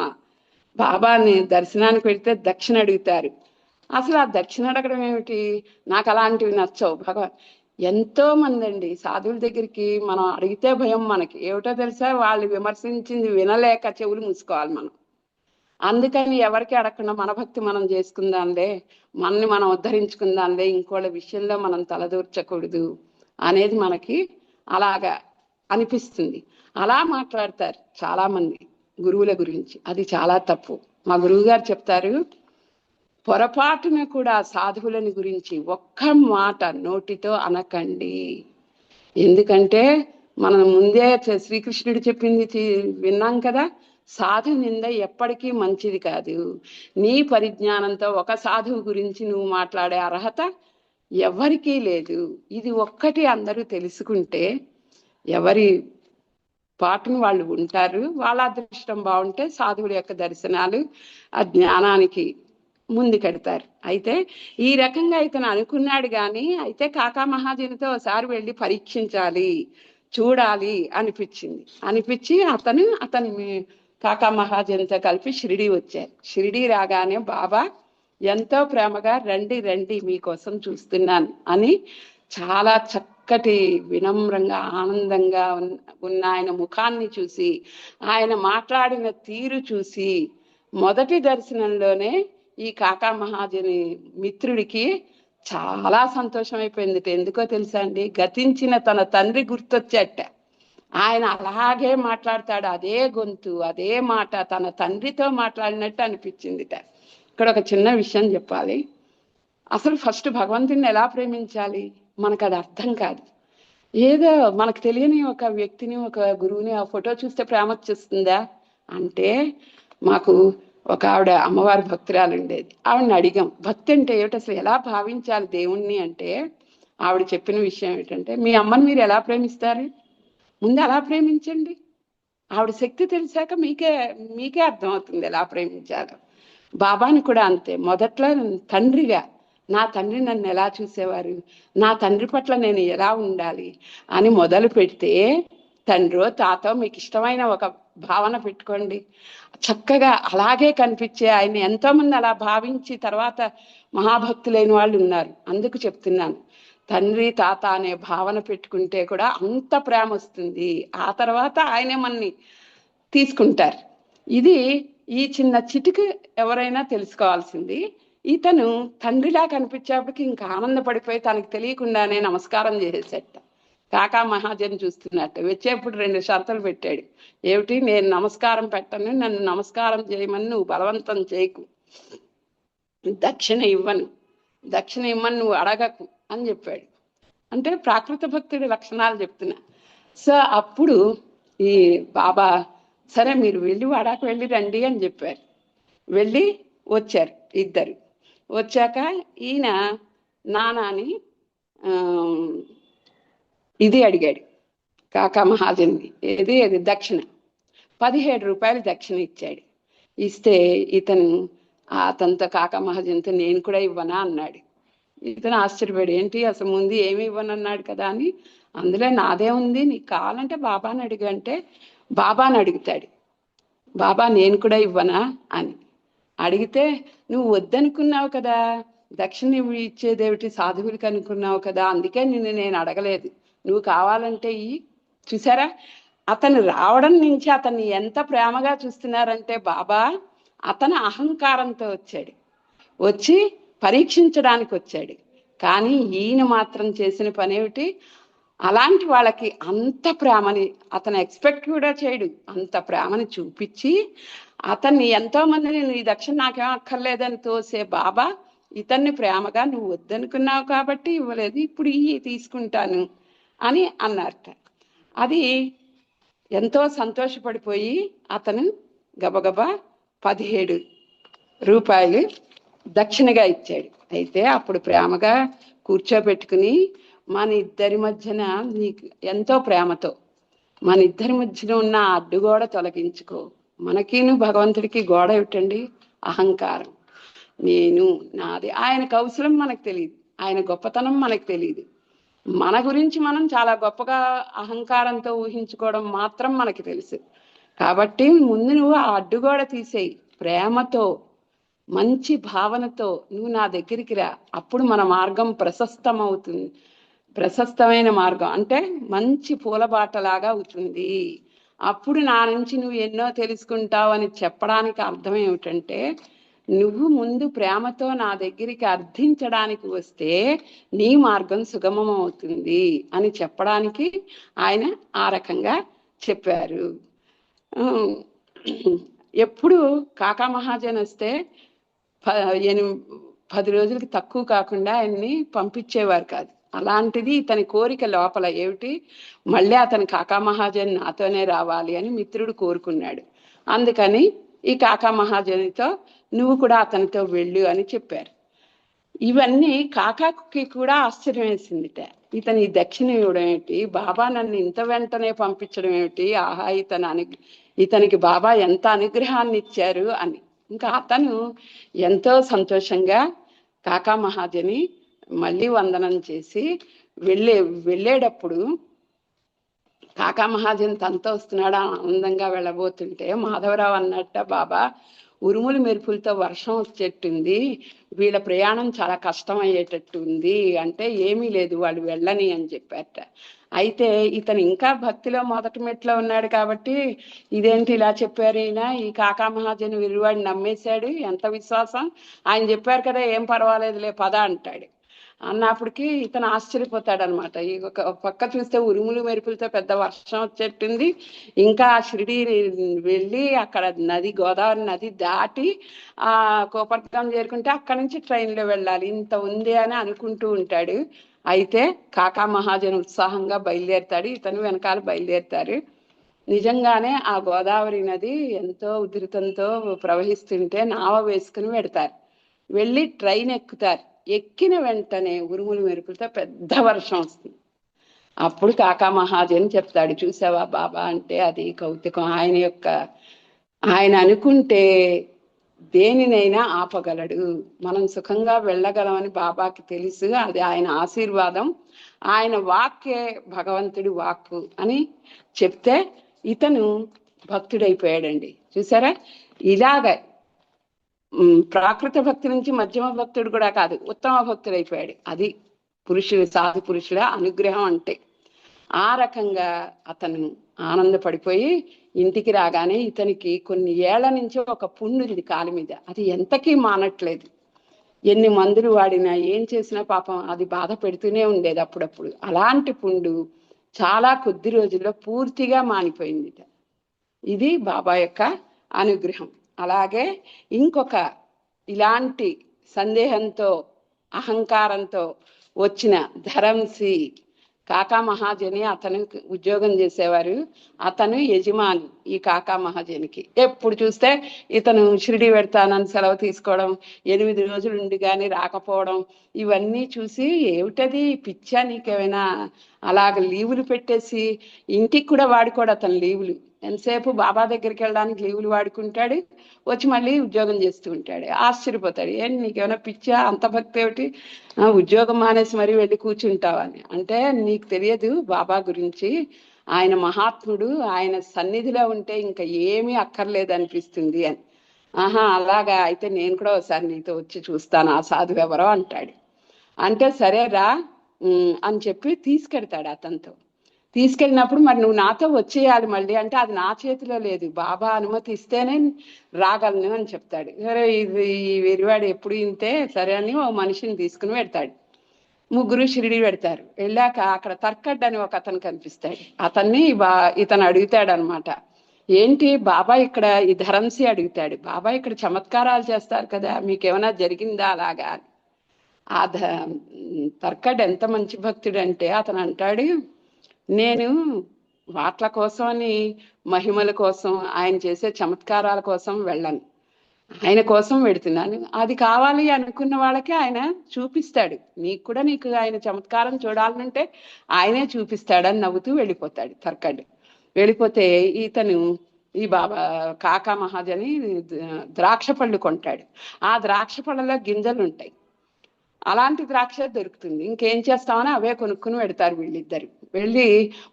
బాబాని దర్శనానికి వెళ్తే దక్షిణ అడుగుతారు. అసలు ఆ దక్షిణ అడగడం ఏమిటి, నాకు అలాంటివి నచ్చవు. ఎంతో మంది అండి సాధువుల దగ్గరికి మనం అడిగితే భయం మనకి. ఏమిటో తెలుసా, వాళ్ళు విమర్శించింది వినలేక చెవులు మూసుకోవాలి మనం. అందుకని ఎవరికి అడగకుండా మన భక్తి మనం చేసుకుందాంలే, మనని మనం ఉద్ధరించుకుందాంలే, ఇంకోళ్ళ విషయంలో మనం తలదూర్చకూడదు అనేది మనకి అలాగా అనిపిస్తుంది. అలా మాట్లాడతారు చాలా మంది గురువుల గురించి. అది చాలా తప్పు. మా గురువు గారు చెప్తారు, పొరపాటున కూడా సాధువులని గురించి ఒక్క మాట నోటితో అనకండి. ఎందుకంటే మనం ముందే శ్రీకృష్ణుడు చెప్పింది విన్నాం కదా, సాధు నింద ఎప్పటికీ మంచిది కాదు. నీ పరిజ్ఞానంతో ఒక సాధువు గురించి నువ్వు మాట్లాడే అర్హత ఎవరికీ లేదు. ఇది ఒక్కటి అందరూ తెలుసుకుంటే ఎవరి పాటును వాళ్ళు ఉంటారు. వాళ్ళ అదృష్టం బాగుంటే సాధువుల యొక్క దర్శనాలు ఆ జ్ఞానానికి ముందుకెడతారు. అయితే ఈ రకంగా ఇతను అనుకున్నాడు. కానీ అయితే కాకా మహాజనితో ఒకసారి వెళ్ళి పరీక్షించాలి, చూడాలి అనిపించి అతని కాకా మహాజనితో కలిపి షిరిడి వచ్చారు. షిరిడి రాగానే బాబా ఎంతో ప్రేమగా రండి రండి మీకోసం చూస్తున్నాను అని చాలా చక్కటి వినమ్రంగా ఆనందంగా ఉన్న ఆయన ముఖాన్ని చూసి, ఆయన మాట్లాడిన తీరు చూసి మొదటి దర్శనంలోనే ఈ కాకా మహాజని మిత్రుడికి చాలా సంతోషం అయిపోయింది. ఎందుకో తెలుసా అండి, గతించిన తన తండ్రి గుర్తొచ్చట. ఆయన అలాగే మాట్లాడతాడు, అదే గొంతు అదే మాట, తన తండ్రితో మాట్లాడినట్టు అనిపించిందిట. ఇక్కడ ఒక చిన్న విషయం చెప్పాలి. అసలు ఫస్ట్ భగవంతుని ఎలా ప్రేమించాలి మనకు అది అర్థం కాదు. ఏదో మనకు తెలియని ఒక వ్యక్తిని, ఒక గురువుని ఆ ఫోటో చూస్తే ప్రేమ వచ్చేస్తుందా అంటే, మాకు ఒక ఆవిడ అమ్మవారి భక్తురాలు ఉండేది. ఆవిడని అడిగాం, భక్తి అంటే ఏమిటి, అసలు ఎలా భావించాలి దేవుణ్ణి అంటే, ఆవిడ చెప్పిన విషయం ఏంటంటే, మీ అమ్మని మీరు ఎలా ప్రేమిస్తారు, ముందు అలా ప్రేమించండి. ఆవిడ శక్తి తెలిసాక మీకే అర్థమవుతుంది ఎలా ప్రేమించాలో. బాబాని కూడా అంతే. మొదట్లో తండ్రిగా, నా తండ్రి నన్ను ఎలా చూసేవారు, నా తండ్రి పట్ల నేను ఎలా ఉండాలి అని మొదలు పెడితే, తండ్రో తాతో మీకు ఇష్టమైన ఒక భావన పెట్టుకోండి, చక్కగా అలాగే కనిపించే ఆయన. ఎంతోమంది అలా భావించి తర్వాత మహాభక్తులైన వాళ్ళు ఉన్నారు. అందుకు చెప్తున్నాను, తండ్రి తాత అనే భావన పెట్టుకుంటే కూడా అంత ప్రేమ వస్తుంది. ఆ తర్వాత ఆయనే మనని తీసుకుంటారు. ఇది ఈ చిన్న చిటికి ఎవరైనా తెలుసుకోవాల్సింది. ఇతను తండ్రిలా కనిపించేప్పటికి ఇంకా ఆనందపడిపోయి తనకు తెలియకుండానే నమస్కారం చేసేసట. కాకా మహాజన్ చూస్తున్నట్టు వచ్చేప్పుడు 2 షరతులు పెట్టాడు. ఏమిటి, నేను నమస్కారం పెట్టను, నన్ను నమస్కారం చేయమని నువ్వు బలవంతం చేయకు, దక్షిణ ఇవ్వమని నువ్వు అడగకు అని చెప్పాడు. అంటే ప్రాకృత భక్తుడి లక్షణాలు చెప్తున్నా. సో అప్పుడు ఈ బాబా సరే మీరు వెళ్ళి వాడాకు వెళ్ళి రండి అని చెప్పారు. వెళ్ళి వచ్చారు ఇద్దరు. వచ్చాక ఈయన నానాని ఇది అడిగాడు కాకా మహాజన్ని, ఏది దక్షిణ. 17 రూపాయలు దక్షిణ ఇచ్చాడు. ఇస్తే అతనితో కాకా మహాజన్తో నేను కూడా ఇవ్వనా అన్నాడు. ఇతను ఆశ్చర్యపడి, ఏంటి అసలు ముందు ఏమి ఇవ్వనన్నాడు కదా అని. అందులో నాదే ఉంది, నీకు కావాలంటే బాబాని అడిగు అంటే బాబాని అడుగుతాడు. బాబా నేను కూడా ఇవ్వనా అని అడిగితే, నువ్వు వద్దనుకున్నావు కదా, దక్షిణ ఇచ్చేదేమిటి సాధువులకి అనుకున్నావు కదా, అందుకే నిన్ను నేను అడగలేదు, నువ్వు కావాలంటే చూసారా అతను రావడం నుంచి అతన్ని ఎంత ప్రేమగా చూస్తున్నారంటే బాబా అతను అహంకారంతో వచ్చాడు, వచ్చి పరీక్షించడానికి వచ్చాడు. కానీ ఈయన మాత్రం చేసిన పని ఏమిటి, అలాంటి వాళ్ళకి అంత ప్రేమని అతను ఎక్స్పెక్ట్ కూడా చేయడు, అంత ప్రేమని చూపించి అతన్ని ఎంతో మందిని నీ దక్షిణ నాకేం అక్కర్లేదని తోసే బాబా ఇతన్ని ప్రేమగా నువ్వు వద్దనుకున్నావు కాబట్టి ఇవ్వలేదు, ఇప్పుడు తీసుకుంటాను అని అన్నారట. అది ఎంతో సంతోషపడిపోయి అతను గబగబా 17 రూపాయలు దక్షిణగా ఇచ్చాడు. అయితే అప్పుడు ప్రేమగా కూర్చోబెట్టుకుని, మన ఇద్దరి మధ్యన నీకు ఎంతో ప్రేమతో మన ఇద్దరి మధ్యన ఉన్న అడ్డుగోడ తొలగించుకో. మనకిను భగవంతుడికి గోడ ఏమిటండి, అహంకారం, నేను నాది. ఆయన కౌశలం మనకు తెలియదు, ఆయన గొప్పతనం మనకు తెలియదు. మన గురించి మనం చాలా గొప్పగా అహంకారంతో ఊహించుకోవడం మాత్రం మనకి తెలుసు. కాబట్టి ముందు నువ్వు ఆ అడ్డుగోడ తీసేయి, ప్రేమతో మంచి భావనతో నువ్వు నా దగ్గరికి రా, అప్పుడు మన మార్గం ప్రశస్తమవుతుంది. ప్రశస్తమైన మార్గం అంటే మంచి పూలబాటలాగా అవుతుంది. అప్పుడు నా నుంచి నువ్వు ఎన్నో తెలుసుకుంటావు అని చెప్పడానికి అర్థం ఏమిటంటే, నువ్వు ముందు ప్రేమతో నా దగ్గరికి అర్థించడానికి వస్తే నీ మార్గం సుగమం అవుతుంది అని చెప్పడానికి ఆయన ఆ రకంగా చెప్పారు. ఎప్పుడు కాకా మహాజన్ వస్తే 10 రోజులకి తక్కువ కాకుండా ఆయన్ని పంపించేవారు కాదు. అలాంటిది ఇతని కోరిక లోపల ఏమిటి, మళ్ళీ అతని కాకా మహాజన్ నాతోనే రావాలి అని మిత్రుడు కోరుకున్నాడు. అందుకని ఈ కాకా మహాజనితో నువ్వు కూడా అతనితో వెళ్ళు అని చెప్పారు. ఇవన్నీ కాకాకి కూడా ఆశ్చర్యం వేసిందిట. ఇతని దక్షిణ ఇవ్వడం ఏమిటి, బాబా నన్ను ఇంత వెంటనే పంపించడం ఏమిటి, ఆహా ఇతనికి బాబా ఎంత అనుగ్రహాన్ని ఇచ్చారు అని. ఇంకా అతను ఎంతో సంతోషంగా కాకా మహాజని మళ్ళీ వందనం చేసి వెళ్ళేటప్పుడు కాకా మహాజన్ తనతో వస్తున్నాడు, ఆనందంగా వెళ్ళబోతుంటే మాధవరావు అన్నట్ట, బాబా ఉరుములు మెరుపులతో వర్షం వచ్చేట్టుంది, వీళ్ళ ప్రయాణం చాలా కష్టం అయ్యేటట్టు ఉంది అంటే, ఏమీ లేదు వాళ్ళు వెళ్ళని అని చెప్పారట. అయితే ఇతను ఇంకా భక్తిలో మొదటి మెట్లో ఉన్నాడు కాబట్టి, ఇదేంటి ఇలా చెప్పారు ఈయన, ఈ కాకా మహాజన్ విరివాడిని నమ్మేశాడు, ఎంత విశ్వాసం, ఆయన చెప్పారు కదా ఏం పర్వాలేదులే పద అంటాడు. అన్నప్పటికీ ఇతను ఆశ్చర్యపోతాడు అనమాట. ఈ ఒక పక్క చూస్తే ఉరుములు మెరుపులతో పెద్ద వర్షం వచ్చేట్టుంది, ఇంకా షిరిడి వెళ్ళి అక్కడ గోదావరి నది దాటి ఆ కోపర్గం చేరుకుంటే అక్కడి నుంచి ట్రైన్లో వెళ్ళాలి, ఇంత ఉంది అని అనుకుంటూ ఉంటాడు. అయితే కాకా మహాజన్ ఉత్సాహంగా బయలుదేరుతాడు, ఇతను వెనకాల బయలుదేరుతారు. నిజంగానే ఆ గోదావరి నది ఎంతో ఉధృతంతో ప్రవహిస్తుంటే నావ వేసుకుని వెడతారు. వెళ్ళి ట్రైన్ ఎక్కుతారు. ఎక్కిన వెంటనే ఉరుములు మెరుపులతో పెద్ద వర్షం వస్తుంది. అప్పుడు కాకా మహాజన్ చెప్తాడు, చూసావా బాబా అంటే అది కౌతుకం, ఆయన అనుకుంటే దేనినైనా ఆపగలడు, మనం సుఖంగా వెళ్ళగలమని బాబాకి తెలుసు, అది ఆయన ఆశీర్వాదం, ఆయన వాక్కే భగవంతుడి వాక్కు అని చెప్తే ఇతను భక్తుడైపోయాడండి. చూసారా, ఇలాగ ప్రాకృత భక్తి నుంచి మధ్యమ భక్తుడు కూడా కాదు, ఉత్తమ భక్తుడు అయిపోయాడు. అది సాధు పురుషుల అనుగ్రహం అంటే. ఆ రకంగా అతను ఆనందపడిపోయి ఇంటికి రాగానే ఇతనికి కొన్ని ఏళ్ల నుంచి ఒక పుండు ఉంది కాలి మీద, అది ఎంతకీ మానట్లేదు. ఎన్ని మందులు వాడినా ఏం చేసినా పాపం అది బాధ పెడుతూనే ఉండేది అప్పుడప్పుడు. అలాంటి పుండు చాలా కొద్ది రోజుల్లో పూర్తిగా మానిపోయింది. ఇది బాబా యొక్క అనుగ్రహం. అలాగే ఇంకొక ఇలాంటి సందేహంతో అహంకారంతో వచ్చిన ధరంసి కాకా మహాజని అతను ఉద్యోగం చేసేవారు. అతను యజమాని ఈ కాకా మహాజనికి. ఎప్పుడు చూస్తే ఇతను షిరిడి పెడతానని సెలవు తీసుకోవడం, 8 రోజులు ఉండి కానీ రాకపోవడం, ఇవన్నీ చూసి ఏమిటది పిచ్చా నీకేమైనా, అలాగ లీవులు పెట్టేసి ఇంటికి కూడా వాడుకోడు అతను లీవులు. ఎంతసేపు బాబా దగ్గరికి వెళ్ళడానికి లీవులు వాడుకుంటాడు, వచ్చి మళ్ళీ ఉద్యోగం చేస్తూ ఉంటాడు. ఆశ్చర్యపోతాడు, ఏం నీకేమైనా పిచ్చా, అంత భక్తి ఏమిటి, ఉద్యోగం మానేసి మరీ వెళ్ళి కూర్చుంటావని. అంటే నీకు తెలియదు బాబా గురించి, ఆయన మహాత్ముడు, ఆయన సన్నిధిలో ఉంటే ఇంకా ఏమీ అక్కర్లేదు అనిపిస్తుంది అని. ఆహా అలాగా, అయితే నేను కూడా ఒకసారి నీతో వచ్చి చూస్తాను ఆ సాధువు ఎవరో అంటాడు. అంటే సరేరా అని చెప్పి తీసుకెడతాడు. అతనితో తీసుకెళ్ళినప్పుడు మరి నువ్వు నాతో వచ్చేయాలి మళ్ళీ అంటే, అది నా చేతిలో లేదు, బాబా అనుమతి ఇస్తేనే రాగలను అని చెప్తాడు. సరే ఇది ఈ వెరివాడు ఎప్పుడు ఇంతే, సరే అని ఓ మనిషిని తీసుకుని పెడతాడు. ముగ్గురు షిరిడి పెడతారు. వెళ్ళాక అక్కడ తర్కడ్ అని ఒక అతను కనిపిస్తాడు. అతన్ని ఇతను అడుగుతాడు అనమాట, ఏంటి బాబా ఇక్కడ, ఈ ధరంసి అడుగుతాడు, బాబా ఇక్కడ చమత్కారాలు చేస్తారు కదా, మీకేమైనా జరిగిందా అలాగా. ఆ తర్కడ్ ఎంత మంచి భక్తుడు అంటే అతను అంటాడు, నేను వాట్ల కోసమని, మహిమల కోసం, ఆయన చేసే చమత్కారాల కోసం వెళ్ళను, ఆయన కోసం పెడుతున్నాను. అది కావాలి అనుకున్న వాళ్ళకి ఆయన చూపిస్తాడు. నీకు ఆయన చమత్కారం చూడాలంటే ఆయనే చూపిస్తాడని నవ్వుతూ వెళ్ళిపోతాడు తర్కడ్. వెళ్ళిపోతే ఇతను ఈ బాబా కాకా మహాజని ద్రాక్ష పళ్ళు కొంటాడు. ఆ ద్రాక్ష పళ్ళలో గింజలు ఉంటాయి. అలాంటి ద్రాక్ష దొరుకుతుంది. ఇంకేం చేస్తామని అవే కొనుక్కుని పెడతారు వీళ్ళిద్దరు. వెళ్ళి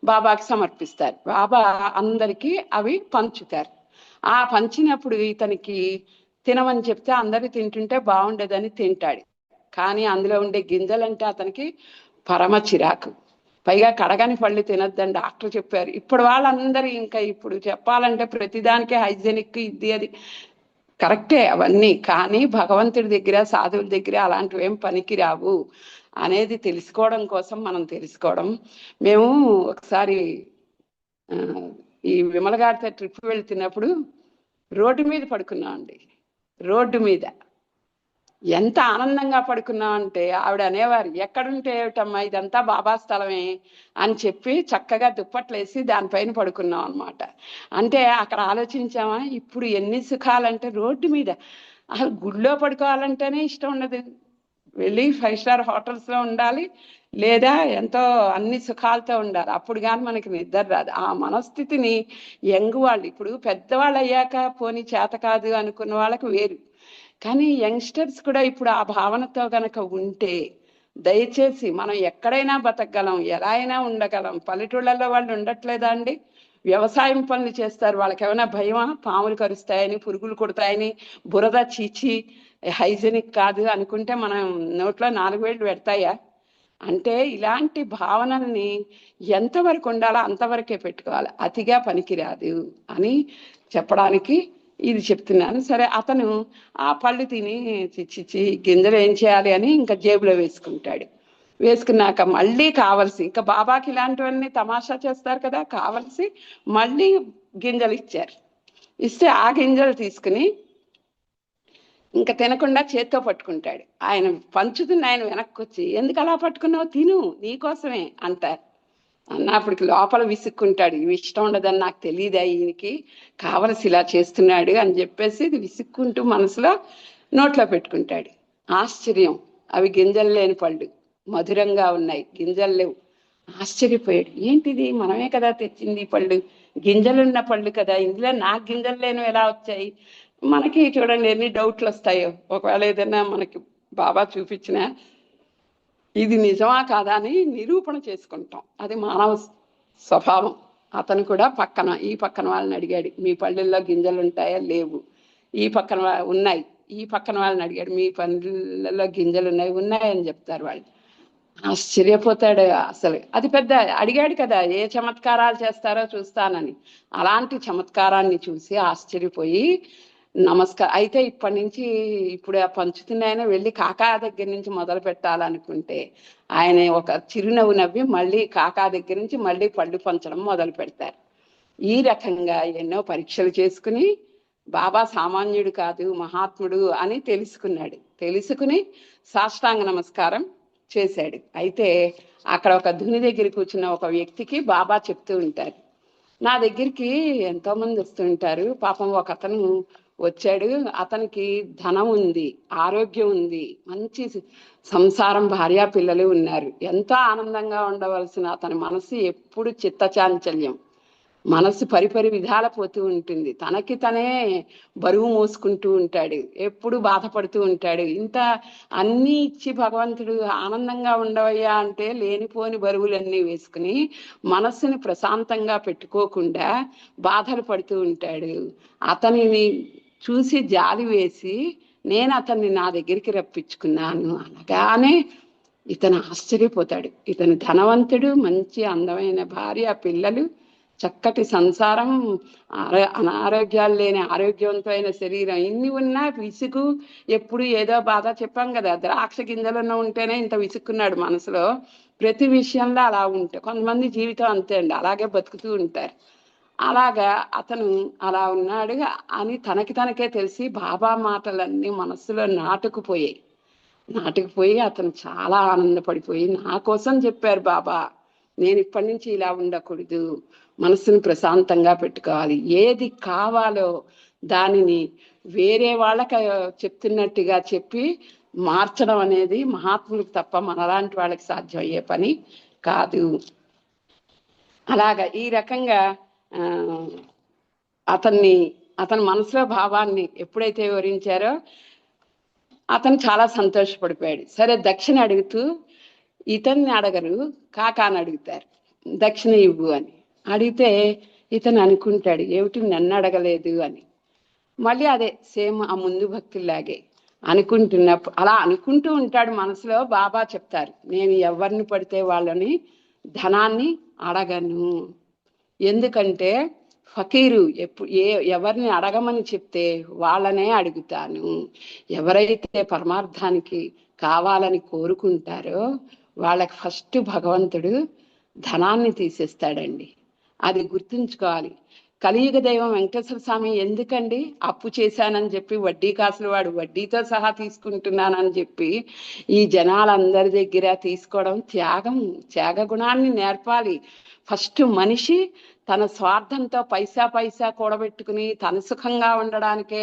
బాబాకి సమర్పిస్తారు. బాబా అందరికీ అవి పంచుతారు. ఆ పంచినప్పుడు ఇతనికి తినమని చెప్తే అందరూ తింటుంటే బాగుండేదని తింటాడు. కానీ అందులో ఉండే గింజలంటే అతనికి పరమ చిరాకు. పైగా కడగని పళ్ళు తినొద్దని డాక్టర్ చెప్పారు. ఇప్పుడు వాళ్ళందరూ ఇంకా ఇప్పుడు చెప్పాలంటే ప్రతిదానికి హైజెనిక్ ఇది అది కరెక్టే అవన్నీ, కానీ భగవంతుడి దగ్గర, సాధువుల దగ్గర అలాంటివి ఏం పనికి రావు అనేది తెలుసుకోవడం కోసం మనం తెలుసుకోవడం. మేము ఒకసారి ఈ విమల గారితో ట్రిప్ వెళ్తున్నప్పుడు రోడ్డు మీద పడుకున్నామండి. రోడ్డు మీద ఎంత ఆనందంగా పడుకున్నామంటే ఆవిడ అనేవారు, ఎక్కడుంటే ఏమిటమ్మా ఇదంతా బాబా స్థలమే అని చెప్పి చక్కగా దుప్పట్లేసి దానిపైన పడుకున్నాం అనమాట. అంటే అక్కడ ఆలోచించామా, ఇప్పుడు ఎన్ని సుఖాలంటే రోడ్డు మీద. అసలు గుళ్ళో పడుకోవాలంటేనే ఇష్టం ఉండదు, వెళ్ళి 5 స్టార్ హోటల్స్లో ఉండాలి, లేదా ఎంతో అన్ని సుఖాలతో ఉండాలి, అప్పుడు కానీ మనకి నిద్ర రాదు. ఆ మనస్థితిని యంగ్ వాళ్ళు, ఇప్పుడు పెద్దవాళ్ళు అయ్యాక పోనీ చేత కాదు అనుకున్న వాళ్ళకి వేరు, కానీ యంగ్స్టర్స్ కూడా ఇప్పుడు ఆ భావనతో గనక ఉంటే దయచేసి మనం ఎక్కడైనా బతకగలం, ఎలా అయినా ఉండగలం. పల్లెటూళ్ళల్లో వాళ్ళు ఉండట్లేదా అండి, వ్యవసాయం పనులు చేస్తారు, వాళ్ళకి ఏమైనా భయమా, పాములు కరుస్తాయని, పురుగులు కొడతాయని, బురద చీచి హైజెనిక్ కాదు అనుకుంటే మనం నోట్లో 4 వేళ్ళు పెడతాయా? అంటే ఇలాంటి భావనల్ని ఎంతవరకు ఉండాలో అంతవరకే పెట్టుకోవాలి, అతిగా పనికిరాదు అని చెప్పడానికి ఇది చెప్తున్నాను. సరే అతను ఆ పళ్ళు తిని చిచ్చి గింజలు ఏం చేయాలి అని ఇంకా జేబులో వేసుకుంటాడు. వేసుకున్నాక మళ్ళీ కావలసి, ఇంకా బాబాకి ఇలాంటివన్నీ తమాషా చేస్తారు కదా, కావలసి మళ్ళీ గింజలు ఇచ్చారు. ఇస్తే ఆ గింజలు తీసుకుని ఇంకా తినకుండా చేత్తో పట్టుకుంటాడు. ఆయన పంచుతున్న ఆయన వెనక్కి వచ్చి, ఎందుకు అలా పట్టుకున్నావు, తిను నీకోసమే అంటారు. అన్నప్పటికి లోపల విసుక్కుంటాడు, ఇవి ఇష్టం ఉండదని నాకు తెలియదా, ఈయనకి కావలసి ఇలా చేస్తున్నాడు అని చెప్పేసి ఇది విసుక్కుంటూ మనసులో నోట్లో పెట్టుకుంటాడు. ఆశ్చర్యం, అవి గింజలు లేని పళ్ళు, మధురంగా ఉన్నాయి, గింజలు లేవు. ఆశ్చర్యపోయాడు, ఏంటిది, మనమే కదా తెచ్చింది పళ్ళు, గింజలున్న పళ్ళు కదా, ఇందులో నాకు గింజలు లేనివి ఎలా వచ్చాయి. మనకి చూడండి ఎన్ని డౌట్లు వస్తాయో, ఒకవేళ ఏదైనా మనకి బాబా చూపించిన ఇది నిజమా కాదా అని నిరూపణ చేసుకుంటాం, అది మానవ స్వభావం. అతను కూడా ఈ పక్కన వాళ్ళని అడిగాడు, మీ పళ్ళల్లో గింజలు ఉంటాయా, లేవు. ఈ పక్కన ఉన్నాయి, ఈ పక్కన వాళ్ళని అడిగాడు, మీ పళ్ళల్లో గింజలు ఉన్నాయని చెప్తారు వాళ్ళు. ఆశ్చర్యపోతాడు అసలు, అది పెద్ద అడిగాడు కదా, ఏ చమత్కారాలు చేస్తారో చూస్తానని. అలాంటి చమత్కారాన్ని చూసి ఆశ్చర్యపోయి అయితే ఇప్పటి నుంచి, ఇప్పుడు ఆ పంచుతున్న ఆయన వెళ్ళి కాకా దగ్గర నుంచి మొదలు పెట్టాలనుకుంటే ఆయన ఒక చిరునవ్వు నవ్వి మళ్ళీ కాకా దగ్గర నుంచి మళ్ళీ పళ్ళు పంచడం మొదలు పెడతారు. ఈ రకంగా ఎన్నో పరీక్షలు చేసుకుని బాబా సామాన్యుడు కాదు, మహాత్ముడు అని తెలుసుకున్నాడు. తెలుసుకుని సాష్టాంగ నమస్కారం చేశాడు. అయితే అక్కడ ఒక ధుని దగ్గర కూర్చున్న ఒక వ్యక్తికి బాబా చెప్తూ ఉంటారు, నా దగ్గరికి ఎంతో మంది వస్తుంటారు, పాపం ఒక అతను వచ్చాడు, అతనికి ధనం ఉంది, ఆరోగ్యం ఉంది, మంచి సంసారం, భార్యా పిల్లలు ఉన్నారు, ఎంతో ఆనందంగా ఉండవలసిన అతని మనసు ఎప్పుడు చిత్తచాంచల్యం, మనసు పరిపరి విధాల పోతూ ఉంటుంది, తనకి తనే బరువు మోసుకుంటూ ఉంటాడు, ఎప్పుడు బాధపడుతూ ఉంటాడు. ఇంత అన్నీ ఇచ్చి భగవంతుడు ఆనందంగా ఉండవయ్యా అంటే లేనిపోని బరువులన్నీ వేసుకుని మనస్సుని ప్రశాంతంగా పెట్టుకోకుండా బాధలు పడుతూ ఉంటాడు. అతనిని చూసి జాలి వేసి నేను అతన్ని నా దగ్గరికి రప్పించుకున్నాను అనగానే ఇతను ఆశ్చర్యపోతాడు. ఇతను ధనవంతుడు, మంచి అందమైన భార్య, పిల్లలు, చక్కటి సంసారం, అనారోగ్యాలు లేని ఆరోగ్యవంతమైన శరీరం, ఇన్ని ఉన్నా విసుగు, ఎప్పుడు ఏదో బాధ. చెప్పాం కదా, ద్రాక్ష గింజలను ఉంటేనే ఇంత విసుక్కున్నాడు మనసులో. ప్రతి విషయంలో అలా ఉంటే కొంతమంది జీవితం అంతే అండి, అలాగే బతుకుతూ ఉంటారు. అలాగా అతను అలా ఉన్నాడు అని తనకే తెలిసి బాబా మాటలన్నీ మనస్సులో నాటుకుపోయి అతను చాలా ఆనందపడిపోయి, నా కోసం చెప్పారు బాబా, నేను ఇప్పటి నుంచి ఇలా ఉండకూడదు, మనసును ప్రశాంతంగా పెట్టుకోవాలి, ఏది కావాలో దానిని వేరే వాళ్ళకి చెప్తున్నట్టుగా చెప్పి మార్చడం అనేది మహాత్ములకు తప్ప మనలాంటి వాళ్ళకి సాధ్యం అయ్యే పని కాదు. అలాగా ఈ రకంగా అతని మనసులో భావాన్ని ఎప్పుడైతే వివరించారో అతను చాలా సంతోషపడిపోయాడు. సరే, దక్షిణ అడుగుతూ ఇతన్ని అడగరు, కాకాని అడుగుతారు, దక్షిణ ఇవ్వు అని అడిగితే ఇతను అనుకుంటాడు, ఏమిటి నన్ను అడగలేదు అని. మళ్ళీ అదే సేమ్ ఆ ముందు భక్తుల్లాగే అనుకుంటున్నప్పుడు అలా అనుకుంటూ ఉంటాడు మనసులో. బాబా చెప్తారు, నేను ఎవరిని పడితే వాళ్ళని ధనాన్ని అడగను, ఎందుకంటే ఫకీరు ఎవరిని అడగమని చెప్తే వాళ్ళనే అడుగుతాను, ఎవరైతే పరమార్థానికి కావాలని కోరుకుంటారో వాళ్ళకి ఫస్ట్ భగవంతుడు ధనాన్ని తీసేస్తాడండి. అది గుర్తుంచుకోవాలి. కలియుగ దైవం వెంకటేశ్వర స్వామి ఎందుకండి అప్పు చేశానని చెప్పి వడ్డీ కాసులు వాడు వడ్డీతో సహా తీసుకుంటున్నానని చెప్పి ఈ జనాలందరి దగ్గర తీసుకోవడం త్యాగ గుణాన్ని నేర్పాలి. ఫస్ట్ మనిషి తన స్వార్థంతో పైసా కూడబెట్టుకుని తన సుఖంగా ఉండడానికే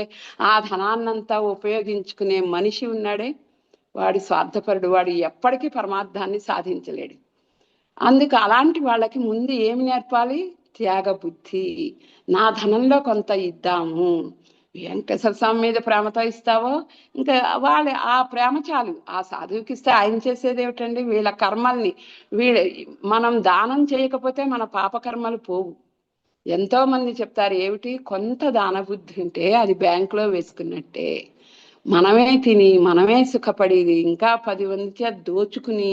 ఆ ధనాన్నంతా ఉపయోగించుకునే మనిషి ఉన్నాడే వాడు స్వార్థపరుడు, వాడు ఎప్పటికీ పరమార్థాన్ని సాధించలేడు. అందుకు అలాంటి వాళ్ళకి ముందు ఏమి నేర్పాలి? త్యాగ బుద్ధి. నా ధనంలో కొంత ఇద్దాము, వెంకటేశ్వర స్వామి మీద ప్రేమతో ఇస్తావో ఇంకా వాళ్ళ ఆ ప్రేమ చాలు. ఆ సాధువుకి ఇస్తే ఆయన చేసేది ఏమిటండి? వీళ్ళ కర్మల్ని మనం దానం చేయకపోతే మన పాపకర్మలు పోవు. ఎంతో మంది చెప్తారు, ఏమిటి కొంత దాన బుద్ధి ఉంటే అది బ్యాంకులో వేసుకున్నట్టే, మనమే తిని మనమే సుఖపడేది ఇంకా 10 మందికి దోచుకుని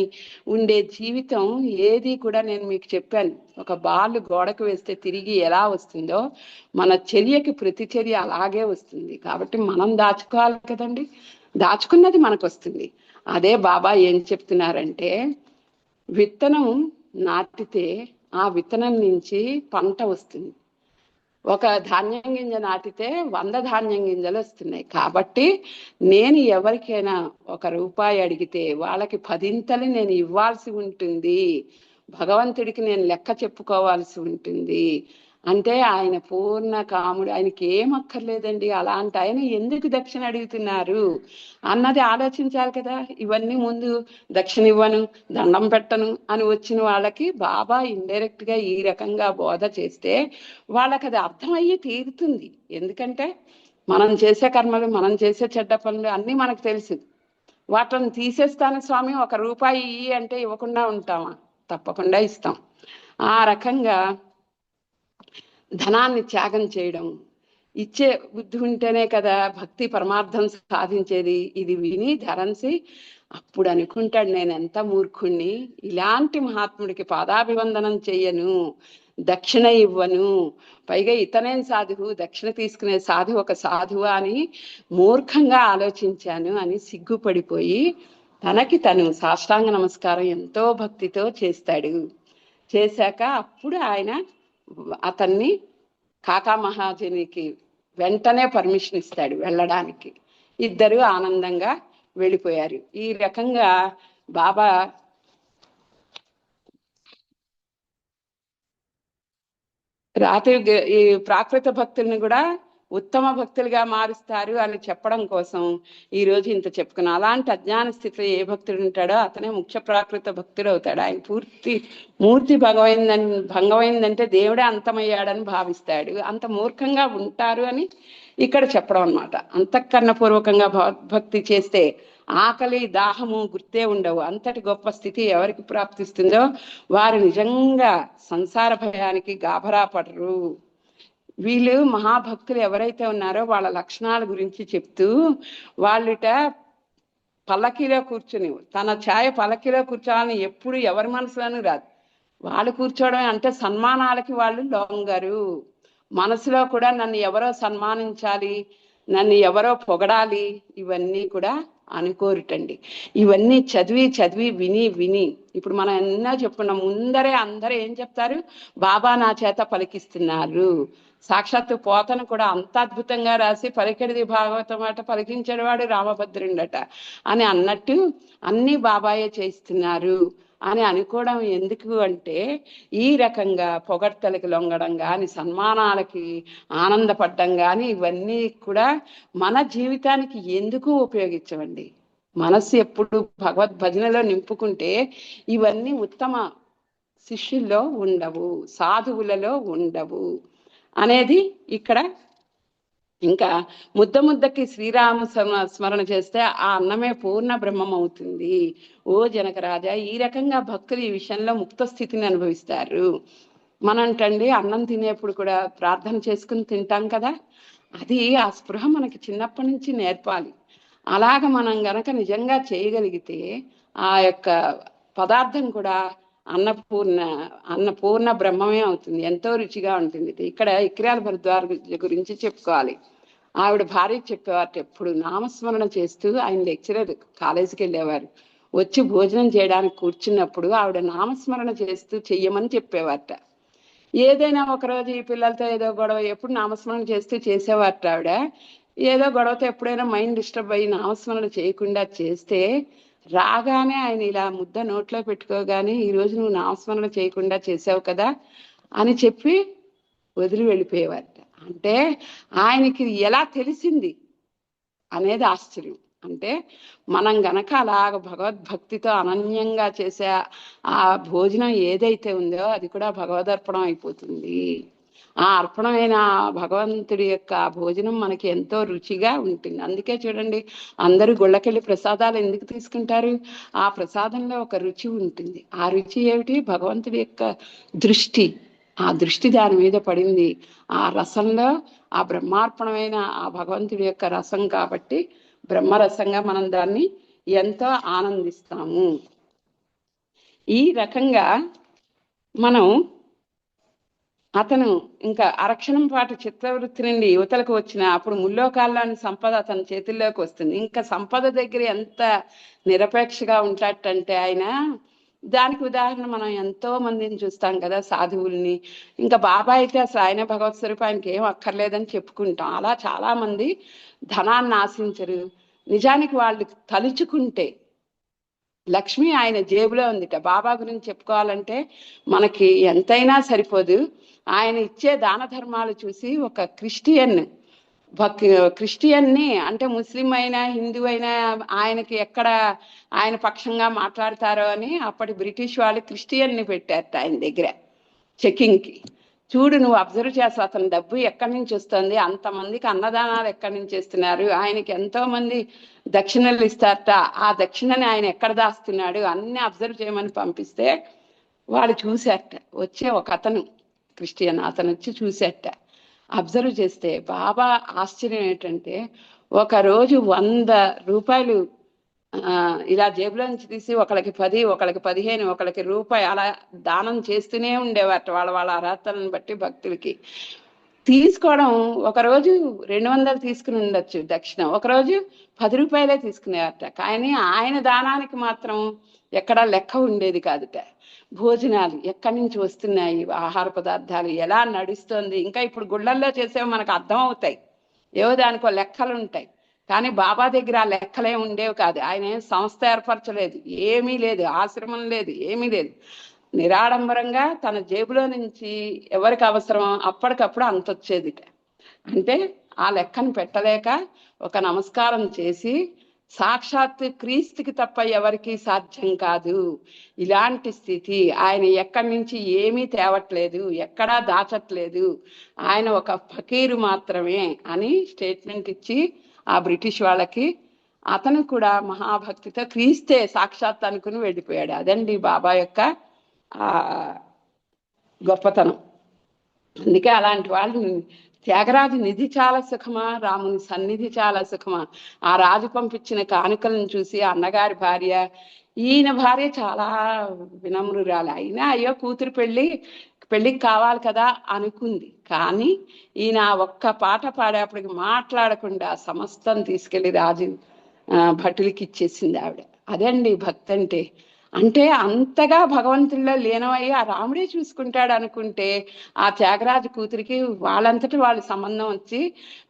ఉండే జీవితం ఏది కూడా. నేను మీకు చెప్పాను, ఒక బాల్ గోడకు వేస్తే తిరిగి ఎలా వస్తుందో మన చర్యకి ప్రతిచర్య అలాగే వస్తుంది. కాబట్టి మనం దాచుకోవాలి కదండి, దాచుకున్నది మనకు వస్తుంది. అదే బాబా ఏం చెప్తున్నారంటే, విత్తనం నాటితే ఆ విత్తనం నుంచి పంట వస్తుంది. ఒక ధాన్యం గింజ నాటితే 100 ధాన్యం గింజలు వస్తున్నాయి. కాబట్టి నేను ఎవరికైనా 1 రూపాయి అడిగితే వాళ్ళకి 10 నేను ఇవ్వాల్సి ఉంటుంది, భగవంతుడికి నేను లెక్క చెప్పుకోవాల్సి ఉంటుంది. అంటే ఆయన పూర్ణ కాముడు, ఆయనకి ఏం అక్కర్లేదండి. అలాంటి ఆయన ఎందుకు దక్షిణ అడుగుతున్నారు అన్నది ఆలోచించాలి కదా. ఇవన్నీ ముందు దక్షిణ ఇవ్వను, దండం పెట్టను అని వచ్చిన వాళ్ళకి బాబా ఇండైరెక్ట్ గా ఈ రకంగా బోధ చేస్తే వాళ్ళకి అది అర్థమయ్యి తీరుతుంది. ఎందుకంటే మనం చేసే కర్మలు, మనం చేసే చెడ్డ పనులు అన్నీ మనకు తెలుసు. వాటిని తీసేస్తాను స్వామి 1 రూపాయి అంటే ఇవ్వకుండా ఉంటామా? తప్పకుండా ఇస్తాం. ఆ రకంగా ధనాన్ని త్యాగం చేయడం, ఇచ్చే బుద్ధి ఉంటేనే కదా భక్తి పరమార్థం సాధించేది. ఇది విని ధరంసి అప్పుడు అనుకుంటాడు, నేను ఎంత మూర్ఖుణ్ణి, ఇలాంటి మహాత్ముడికి పాదాభివందనం చెయ్యను, దక్షిణ ఇవ్వను, పైగా ఇతనేం సాధువు, దక్షిణ తీసుకునే సాధువు ఒక సాధువా అని మూర్ఖంగా ఆలోచించాను అని సిగ్గుపడిపోయి తనకి తను సాష్టాంగ నమస్కారం ఎంతో భక్తితో చేస్తాడు. చేశాక అప్పుడు ఆయన అతన్ని కాకా మహాజనికి వెంటనే పర్మిషన్ ఇస్తాడు వెళ్ళడానికి. ఇద్దరు ఆనందంగా వెళ్ళిపోయారు. ఈ రకంగా బాబా రాత్రి ఈ ప్రాకృత భక్తుల్ని కూడా ఉత్తమ భక్తులుగా మారుస్తారు అని చెప్పడం కోసం ఈ రోజు ఇంత చెప్పుకున్నాం. అలాంటి అజ్ఞాన స్థితిలో ఏ భక్తుడు ఉంటాడో అతనే ముఖ్య ప్రాకృత భక్తుడు అవుతాడు. ఆయన మూర్తి భంగమైందంటే దేవుడే అంతమయ్యాడని భావిస్తాడు. అంత మూర్ఖంగా ఉంటారు అని ఇక్కడ చెప్పడం అనమాట. అంతఃకరణ పూర్వకంగా భక్తి చేస్తే ఆకలి దాహము గుర్తే ఉండవు. అంతటి గొప్ప స్థితి ఎవరికి ప్రాప్తిస్తుందో వారు నిజంగా సంసార భయానికి గాభరా పడరు. వీళ్ళు మహాభక్తులు ఎవరైతే ఉన్నారో వాళ్ళ లక్షణాల గురించి చెప్తూ వాళ్ళుట పల్లకీలో కూర్చుని తన ఛాయ పల్లకీలో కూర్చోవాలని ఎప్పుడు ఎవరి మనసులోనూ రాదు. వాళ్ళు కూర్చోవడం అంటే సన్మానాలకి వాళ్ళు లొంగరు. మనసులో కూడా నన్ను ఎవరో సన్మానించాలి, నన్ను ఎవరో పొగడాలి, ఇవన్నీ కూడా అనుకోరుటండి. ఇవన్నీ చదివి చదివి విని విని ఇప్పుడు మనం ఎన్నో చెప్పుకున్నాం. ముందరే అందరూ ఏం చెప్తారు? బాబా నా చేత పలికిస్తున్నారు. సాక్షాత్తు పోతను కూడా అంత అద్భుతంగా రాసి పలికెడిది భాగవతం అట, పలికించేవాడు రామభద్రుండట అని అన్నట్టు అన్ని బాబాయే చేయిస్తున్నారు అని అనుకోవడం ఎందుకు అంటే, ఈ రకంగా పొగడ్తలకి లొంగడం కానీ సన్మానాలకి ఆనందపడడం కానీ ఇవన్నీ కూడా మన జీవితానికి ఎందుకు ఉపయోగించవండి. మనస్సు ఎప్పుడు భగవద్భజనలో నింపుకుంటే ఇవన్నీ ఉత్తమ శిష్యుల్లో ఉండవు, సాధువులలో ఉండవు అనేది ఇక్కడ. ఇంకా ముద్దకి శ్రీరామ స్మరణ చేస్తే ఆ అన్నమే పూర్ణ బ్రహ్మం అవుతుంది. ఓ జనక రాజా, ఈ రకంగా భక్తులు ఈ విషయంలో ముక్త స్థితిని అనుభవిస్తారు. మనంటండి అన్నం తినేప్పుడు కూడా ప్రార్థన చేసుకుని తింటాం కదా, అది ఆ స్పృహ మనకి చిన్నప్పటి నుంచి నేర్పాలి. అలాగ మనం గనక నిజంగా చేయగలిగితే ఆ యొక్క పదార్థం కూడా అన్నపూర్ణ బ్రహ్మమే అవుతుంది, ఎంతో రుచిగా ఉంటుంది. ఇక్కడ ఇక్రాల భరద్వాజ గురించి చెప్పుకోవాలి. ఆవిడ భార్య చెప్పేవారు, ఎప్పుడు నామస్మరణ చేస్తూ, ఆయన లెక్చరర్ కాలేజీకి వెళ్ళేవారు, వచ్చి భోజనం చేయడానికి కూర్చున్నప్పుడు ఆవిడ నామస్మరణ చేస్తూ చెయ్యమని చెప్పేవారట. ఏదైనా ఒకరోజు ఈ పిల్లలతో ఏదో గొడవ, ఎప్పుడు నామస్మరణ చేస్తూ చేసేవారట ఆవిడ. ఏదో గొడవతో ఎప్పుడైనా మైండ్ డిస్టర్బ్ అయ్యి నామస్మరణ చేయకుండా చేస్తే రాగానే ఆయన ఇలా ముద్ద నోట్లో పెట్టుకోగానే, ఈరోజు నువ్వు నామస్మరణ చేయకుండా చేసావు కదా అని చెప్పి వదిలి వెళ్ళిపోయేవారట. అంటే ఆయనకి ఎలా తెలిసింది అనేది ఆశ్చర్యం. అంటే మనం గనక అలాగ భగవద్భక్తితో అనన్యంగా చేసే ఆ భోజనం ఏదైతే ఉందో అది కూడా భగవదర్పణం అయిపోతుంది. ఆ అర్పణమైన భగవంతుడి యొక్క భోజనం మనకి ఎంతో రుచిగా ఉంటుంది. అందుకే చూడండి, అందరూ గుళ్ళకెళ్ళి ప్రసాదాలు ఎందుకు తీసుకుంటారు? ఆ ప్రసాదంలో ఒక రుచి ఉంటుంది. ఆ రుచి ఏమిటి? భగవంతుడి యొక్క దృష్టి. ఆ దృష్టి దాని మీద పడింది. ఆ రసంలో ఆ బ్రహ్మార్పణమైన ఆ భగవంతుడి యొక్క రసం కాబట్టి బ్రహ్మరసంగా మనం దాన్ని ఎంతో ఆనందిస్తాము. ఈ రకంగా మనం అతను ఇంకా అరక్షణం పాటు చిత్తవృత్తి నుండి యువతలకు వచ్చిన అప్పుడు ముల్లోకాల్లోని సంపద అతని చేతుల్లోకి వస్తుంది. ఇంకా సంపద దగ్గర ఎంత నిరపేక్షగా ఉంటాడంటే ఆయన, దానికి ఉదాహరణ మనం ఎంతో మందిని చూస్తాం కదా, సాధువుల్ని. ఇంకా బాబా అయితే అసలు ఆయన భగవత్ స్వరూపం, ఆయనకి ఏం అక్కర్లేదని చెప్పుకుంటాం. అలా చాలా మంది ధనాన్ని ఆశించరు. నిజానికి వాళ్ళు తలుచుకుంటే లక్ష్మి ఆయన జేబులో ఉందిట. బాబా గురించి చెప్పుకోవాలంటే మనకి ఎంతైనా సరిపోదు. ఆయన ఇచ్చే దాన ధర్మాలు చూసి ఒక క్రిస్టియన్ని అంటే ముస్లిం అయినా హిందూ అయినా ఆయనకి ఎక్కడ ఆయన పక్షంగా మాట్లాడతారో అని అప్పటి బ్రిటిష్ వాళ్ళు క్రిస్టియన్ని పెట్టారట ఆయన దగ్గర చెకింగ్కి. చూడు, నువ్వు అబ్జర్వ్ చేస్తా, అతని డబ్బు ఎక్కడి నుంచి వస్తుంది, అంతమందికి అన్నదానాలు ఎక్కడి నుంచి ఇస్తున్నారు, ఆయనకి ఎంతో మంది దక్షిణలు ఇస్తారట, ఆ దక్షిణని ఆయన ఎక్కడ దాస్తున్నాడు అన్ని అబ్జర్వ్ చేయమని పంపిస్తే వాడు చూశారట. వచ్చే ఒక అతను క్రిస్టియన్ అతను వచ్చి చూశారట. అబ్జర్వ్ చేస్తే బాబా ఆశ్చర్యం ఏంటంటే, ఒకరోజు 100 రూపాయలు ఇలా జేబులో నుంచి తీసి ఒకళ్ళకి 10, ఒకళ్ళకి 15, ఒకళ్ళకి రూపాయి అలా దానం చేస్తూనే ఉండేవారట. వాళ్ళ అర్హతలను బట్టి భక్తులకి తీసుకోవడం. ఒకరోజు 200 తీసుకుని ఉండొచ్చు దక్షిణ, ఒకరోజు 10 రూపాయలే తీసుకునేవారట. కానీ ఆయన దానానికి మాత్రం ఎక్కడా లెక్క ఉండేది కాదుట. భోజనాలు ఎక్కడి నుంచి వస్తున్నాయి, ఆహార పదార్థాలు ఎలా నడుస్తుంది, ఇంకా ఇప్పుడు గుళ్ళల్లో చేసేవి మనకు అర్థం అవుతాయి, ఏవో దానికో లెక్కలు ఉంటాయి. కానీ బాబా దగ్గర ఆ లెక్కలే ఉండేవి కాదు. ఆయన సంస్థ ఏర్పరచలేదు, ఏమీ లేదు, ఆశ్రమం లేదు, ఏమీ లేదు. నిరాడంబరంగా తన జేబులో నుంచి ఎవరికి అవసరం అప్పటికప్పుడు అంత వచ్చేది. అంటే ఆ లెక్కను పెట్టలేక ఒక నమస్కారం చేసి, సాక్షాత్ క్రీస్తుకి తప్ప ఎవరికి సాధ్యం కాదు ఇలాంటి స్థితి, ఆయన ఎక్కడి నుంచి ఏమీ తేవట్లేదు, ఎక్కడా దాచట్లేదు, ఆయన ఒక ఫకీరు మాత్రమే అని స్టేట్మెంట్ ఇచ్చి ఆ బ్రిటిష్ వాళ్ళకి అతను కూడా మహాభక్తితో క్రీస్తే సాక్షాత్ అనుకుని వెళ్ళిపోయాడు. అదండి బాబా యొక్క ఆ గొప్పతనం. అందుకే అలాంటి వాళ్ళు, త్యాగరాజు నిధి చాలా సుఖమా, రాముని సన్నిధి చాలా సుఖమా. ఆ రాజు పంపించిన కానుకలను చూసి అన్నగారి భార్య, ఈయన భార్య చాలా వినమ్రురాలు అయినా అయ్యో కూతురు పెళ్ళికి కావాలి కదా అనుకుంది. కానీ ఈయన ఒక్క పాట పాడేప్పటికి మాట్లాడకుండా సమస్తం తీసుకెళ్లి రాజు భటులకి ఇచ్చేసింది ఆవిడ. అదండి భక్తి అంటే. అంటే అంతగా భగవంతుల్లో లీనమయ్యి ఆ రాముడే చూసుకుంటాడు అనుకుంటే, ఆ త్యాగరాజు కూతురికి వాళ్ళంతటి వాళ్ళు సంబంధం వచ్చి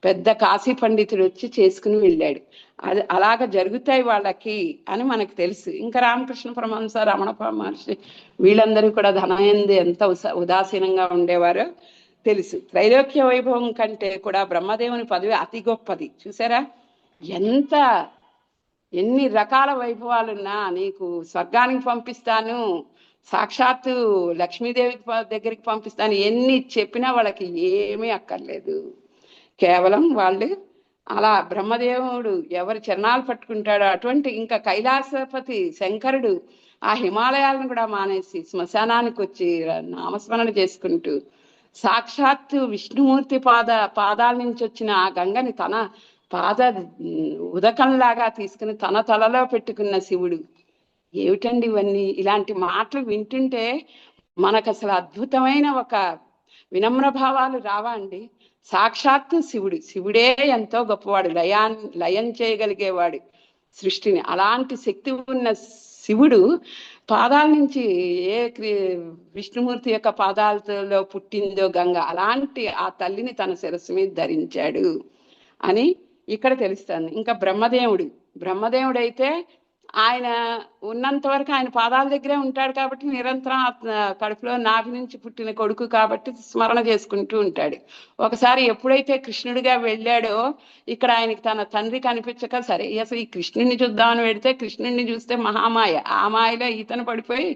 పెద్ద కాశీ పండితుడు వచ్చి చేసుకుని వెళ్ళాడు. అది అలాగ జరుగుతాయి వాళ్ళకి అని మనకు తెలుసు. ఇంకా రామకృష్ణ పరమహంస, రమణ మహర్షి వీళ్ళందరూ కూడా ధనయందు ఎంత ఉదాసీనంగా ఉండేవారో తెలుసు. త్రైలోక్య వైభవం కంటే కూడా బ్రహ్మదేవుని పదవి అతి గొప్పది. చూసారా, ఎన్ని రకాల వైభవాలున్నా నీకు స్వర్గానికి పంపిస్తాను, సాక్షాత్తు లక్ష్మీదేవికి దగ్గరికి పంపిస్తాను ఎన్ని చెప్పినా వాళ్ళకి ఏమీ అక్కర్లేదు. కేవలం వాళ్ళు అలా బ్రహ్మదేవుడు ఎవరి చరణాలు పట్టుకుంటాడో అటువంటి, ఇంకా కైలాసపతి శంకరుడు ఆ హిమాలయాలను కూడా మానేసి శ్మశానానికి వచ్చి నామస్మరణ చేసుకుంటూ సాక్షాత్తు విష్ణుమూర్తి పాదాల నుంచి వచ్చిన ఆ గంగని తన పాద ఉదకంలాగా తీసుకుని తన తలలో పెట్టుకున్న శివుడు. ఏమిటండి ఇవన్నీ! ఇలాంటి మాటలు వింటుంటే మనకు అసలు అద్భుతమైన ఒక వినమ్ర భావాలు రావా అండి? సాక్షాత్తు శివుడే ఎంతో గొప్పవాడు, లయం చేయగలిగేవాడు సృష్టిని. అలాంటి శక్తి ఉన్న శివుడు పాదాల నుంచి విష్ణుమూర్తి యొక్క పాదాలతో పుట్టిందో గంగ, అలాంటి ఆ తల్లిని తన శిరస్సు మీద ధరించాడు అని ఇక్కడ తెలుస్తుంది. ఇంకా బ్రహ్మదేవుడైతే ఆయన ఉన్నంత వరకు ఆయన పాదాల దగ్గరే ఉంటాడు కాబట్టి నిరంతరం కడుపులో నాభి నుంచి పుట్టిన కొడుకు కాబట్టి స్మరణ చేసుకుంటూ ఉంటాడు. ఒకసారి ఎప్పుడైతే కృష్ణుడిగా వెళ్ళాడో ఇక్కడ ఆయనకి తన తండ్రి కనిపించక, సరే అసలు ఈ కృష్ణుడిని చూద్దామని వెడితే కృష్ణుడిని చూస్తే మహామాయ, ఆ మాయలో ఈతను పడిపోయి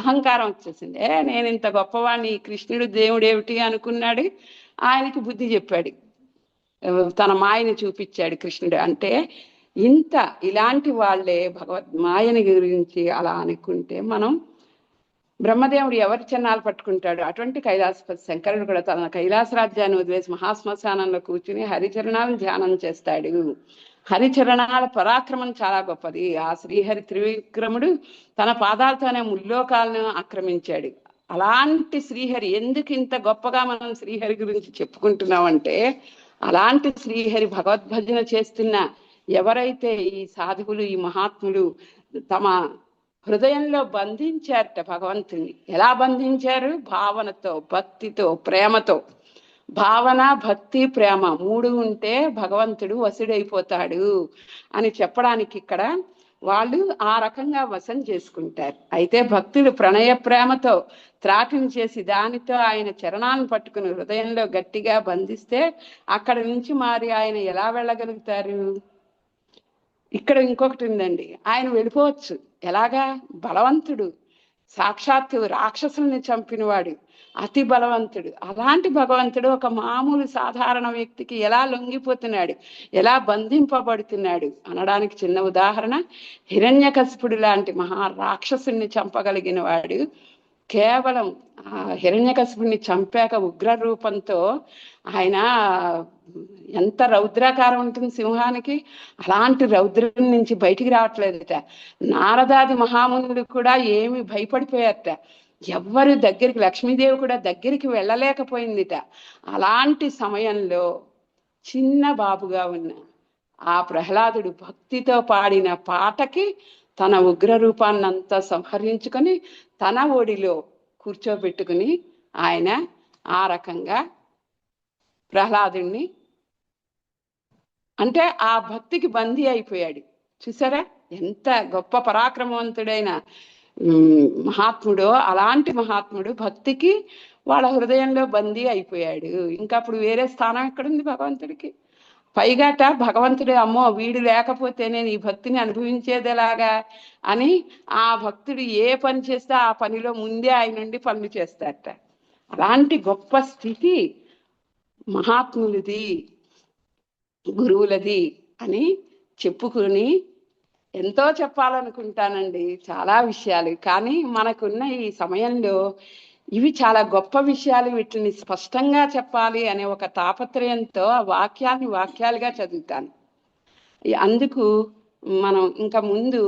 అహంకారం వచ్చేసింది. నేను ఇంత గొప్పవాడిని, కృష్ణుడు దేవుడేమిటి అనుకున్నాడు. ఆయనకి బుద్ధి చెప్పాడు, తన మాయని చూపించాడు కృష్ణుడు. అంటే ఇలాంటి వాళ్ళే మాయని గురించి అలా అనుకుంటే మనం బ్రహ్మదేవుడు ఎవరి చిన్నాలు పట్టుకుంటాడు అటువంటి కైలాసపతి శంకరుడు కూడా తన కైలాస రాజ్యాన్ని వదిలేసి మహాశ్మశానంలో కూర్చుని హరిచరణాలను ధ్యానం చేస్తాడు. హరిచరణాల పరాక్రమం చాలా గొప్పది. ఆ శ్రీహరి త్రివిక్రముడు తన పాదాలతోనే ముల్లోకాలను ఆక్రమించాడు. అలాంటి శ్రీహరి ఎందుకు ఇంత గొప్పగా మనం శ్రీహరి గురించి చెప్పుకుంటున్నామంటే, అలాంటి శ్రీహరి భగవద్భజన చేస్తున్న ఎవరైతే ఈ సాధువులు, ఈ మహాత్ములు తమ హృదయంలో బంధించారట భగవంతుని. ఎలా బంధించారు? భావనతో, భక్తితో, ప్రేమతో. భావన, భక్తి, ప్రేమ మూడు ఉంటే భగవంతుడు వశుడైపోతాడు అని చెప్పడానికి ఇక్కడ వాళ్ళు ఆ రకంగా వశం చేసుకుంటారు. అయితే భక్తుడు ప్రణయ ప్రేమతో త్రాటిని చేసి దానితో ఆయన చరణాలను పట్టుకుని హృదయంలో గట్టిగా బంధిస్తే అక్కడి నుంచి మారి ఆయన ఎలా వెళ్ళగలుగుతారు? ఇక్కడ ఇంకొకటి ఉందండి, ఆయన వెళ్ళిపోవచ్చు. ఎలాగా? బలవంతుడు, సాక్షాత్తు రాక్షసుల్ని చంపినవాడు, అతి బలవంతుడు. అలాంటి భగవంతుడు ఒక మామూలు సాధారణ వ్యక్తికి ఎలా లొంగిపోతున్నాడు, ఎలా బంధింపబడుతున్నాడు అనడానికి చిన్న ఉదాహరణ హిరణ్యకశిపుడు లాంటి మహా రాక్షసుని చంపగలిగిన వాడు కేవలం ఆ హిరణ్యకశిపుడిని చంపాక ఉగ్ర రూపంతో ఆయన ఎంత రౌద్రాకారం ఉంటుంది సింహానికి, అలాంటి రౌద్రం నుంచి బయటికి రావట్లేదట. నారదాది మహామునులు కూడా ఏమి భయపడిపోయారట. ఎవ్వరు దగ్గరికి, లక్ష్మీదేవి కూడా దగ్గరికి వెళ్ళలేకపోయిందిట. అలాంటి సమయంలో చిన్న బాబుగా ఉన్న ఆ ప్రహ్లాదుడు భక్తితో పాడిన పాటకి తన ఉగ్ర రూపాన్నంతా సంహరించుకొని తన ఒడిలో కూర్చోబెట్టుకుని ఆయన ఆ రకంగా ప్రహ్లాదుణ్ణి, అంటే ఆ భక్తికి బందీ అయిపోయాడు. చూసారా ఎంత గొప్ప పరాక్రమవంతుడైన మహాత్ముడో అలాంటి మహాత్ముడు భక్తికి వాళ్ళ హృదయంలో బందీ అయిపోయాడు. ఇంకా అప్పుడు వేరే స్థానం ఎక్కడుంది భగవంతుడికి? పైగాట భగవంతుడు అమ్మో వీడు లేకపోతే నేను ఈ భక్తిని అనుభవించేది ఎలాగా అని ఆ భక్తుడు ఏ పని చేస్తే ఆ పనిలో ముందే ఆయన నుండి పనులు చేస్తారట. అలాంటి గొప్ప స్థితి మహాత్ములది, గురువులది అని చెప్పుకుని ఎంతో చెప్పాలనుకుంటానండి, చాలా విషయాలు. కానీ మనకున్న ఈ సమయంలో ఇవి చాలా గొప్ప విషయాలు, వీటిని స్పష్టంగా చెప్పాలి అనే ఒక తాపత్రయంతో ఆ వాక్యాలుగా చదువుతాను. అందుకు మనం ఇంకా ముందు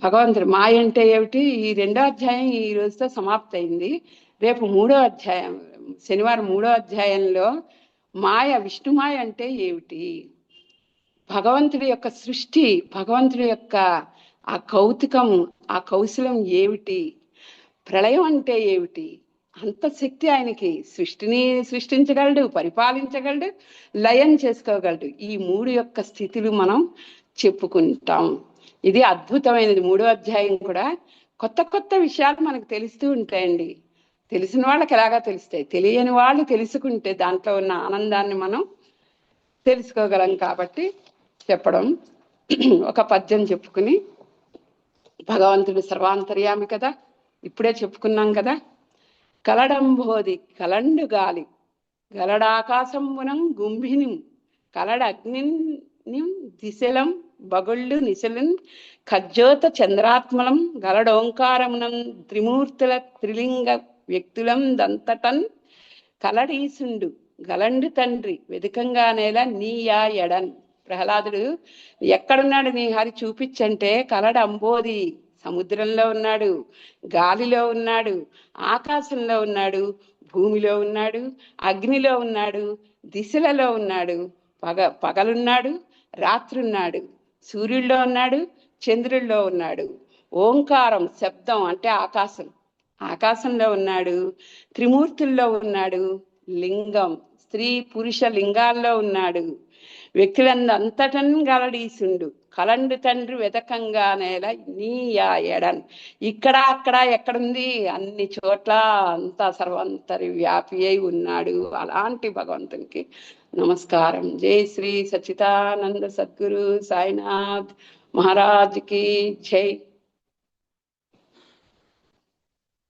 భగవంతుడు మాయ అంటే ఏమిటి, ఈ 2వ అధ్యాయం ఈ రోజుతో సమాప్తి అయింది. రేపు 3వ అధ్యాయం, శనివారం 3వ అధ్యాయంలో మాయ, విష్ణుమాయ అంటే ఏమిటి, భగవంతుడి యొక్క సృష్టి, భగవంతుడి యొక్క ఆ కౌతుకం, ఆ కౌశలం ఏమిటి, ప్రళయం అంటే ఏమిటి, అంత శక్తి ఆయనకి. సృష్టిని సృష్టించగలడు, పరిపాలించగలడు, లయం చేసుకోగలడు. ఈ 3 యొక్క స్థితులు మనం చెప్పుకుంటాం. ఇది అద్భుతమైనది. 3వ అధ్యాయం కూడా కొత్త కొత్త విషయాలు మనకు తెలుస్తూ ఉంటాయండి. తెలిసిన వాళ్ళకి ఎలాగా తెలుస్తాయి, తెలియని వాళ్ళు తెలుసుకుంటే దాంట్లో ఉన్న ఆనందాన్ని మనం తెలుసుకోగలం. కాబట్టి చెప్పడం, ఒక పద్యం చెప్పుకుని, భగవంతుడు సర్వాంతర్యామి కదా, ఇప్పుడే చెప్పుకున్నాం కదా. కలడంబోది కలండు గాలి గలడాకాశంబునం గుంభిని కలడ అగ్ని దిశలం బగుళ్ళు నిశలం ఖజ్జోత చంద్రాత్మలం గలడోంకారమునం త్రిమూర్తుల త్రిలింగ వ్యక్తులం దంతటన్ కలడీసుండు గలండు తండ్రి వెదుకంగా నేల నీయా ఎడన్. ప్రహ్లాదుడు ఎక్కడున్నాడు నీ హరి చూపించంటే, కలడ అంబోది సముద్రంలో ఉన్నాడు, గాలిలో ఉన్నాడు, ఆకాశంలో ఉన్నాడు, భూమిలో ఉన్నాడు, అగ్నిలో ఉన్నాడు, దిశలలో ఉన్నాడు, పగలున్నాడు, రాత్రున్నాడు, సూర్యుల్లో ఉన్నాడు, చంద్రుల్లో ఉన్నాడు. ఓంకారం శబ్దం అంటే ఆకాశం, ఆకాశంలో ఉన్నాడు, త్రిమూర్తుల్లో ఉన్నాడు, లింగం స్త్రీ పురుష లింగాల్లో ఉన్నాడు, వ్యక్తులందంతటన్ గలడీసుండు కలండు తండ్రి వెదకంగా నేల నీయా ఎడన్. ఇక్కడ అక్కడ ఎక్కడుంది, అన్ని చోట్ల అంతా సర్వంతరి వ్యాపి అయి ఉన్నాడు. అలాంటి భగవంతునికి నమస్కారం. జై శ్రీ సచ్చిదానంద సద్గురు సాయినాథ్ మహారాజ్ కి జై.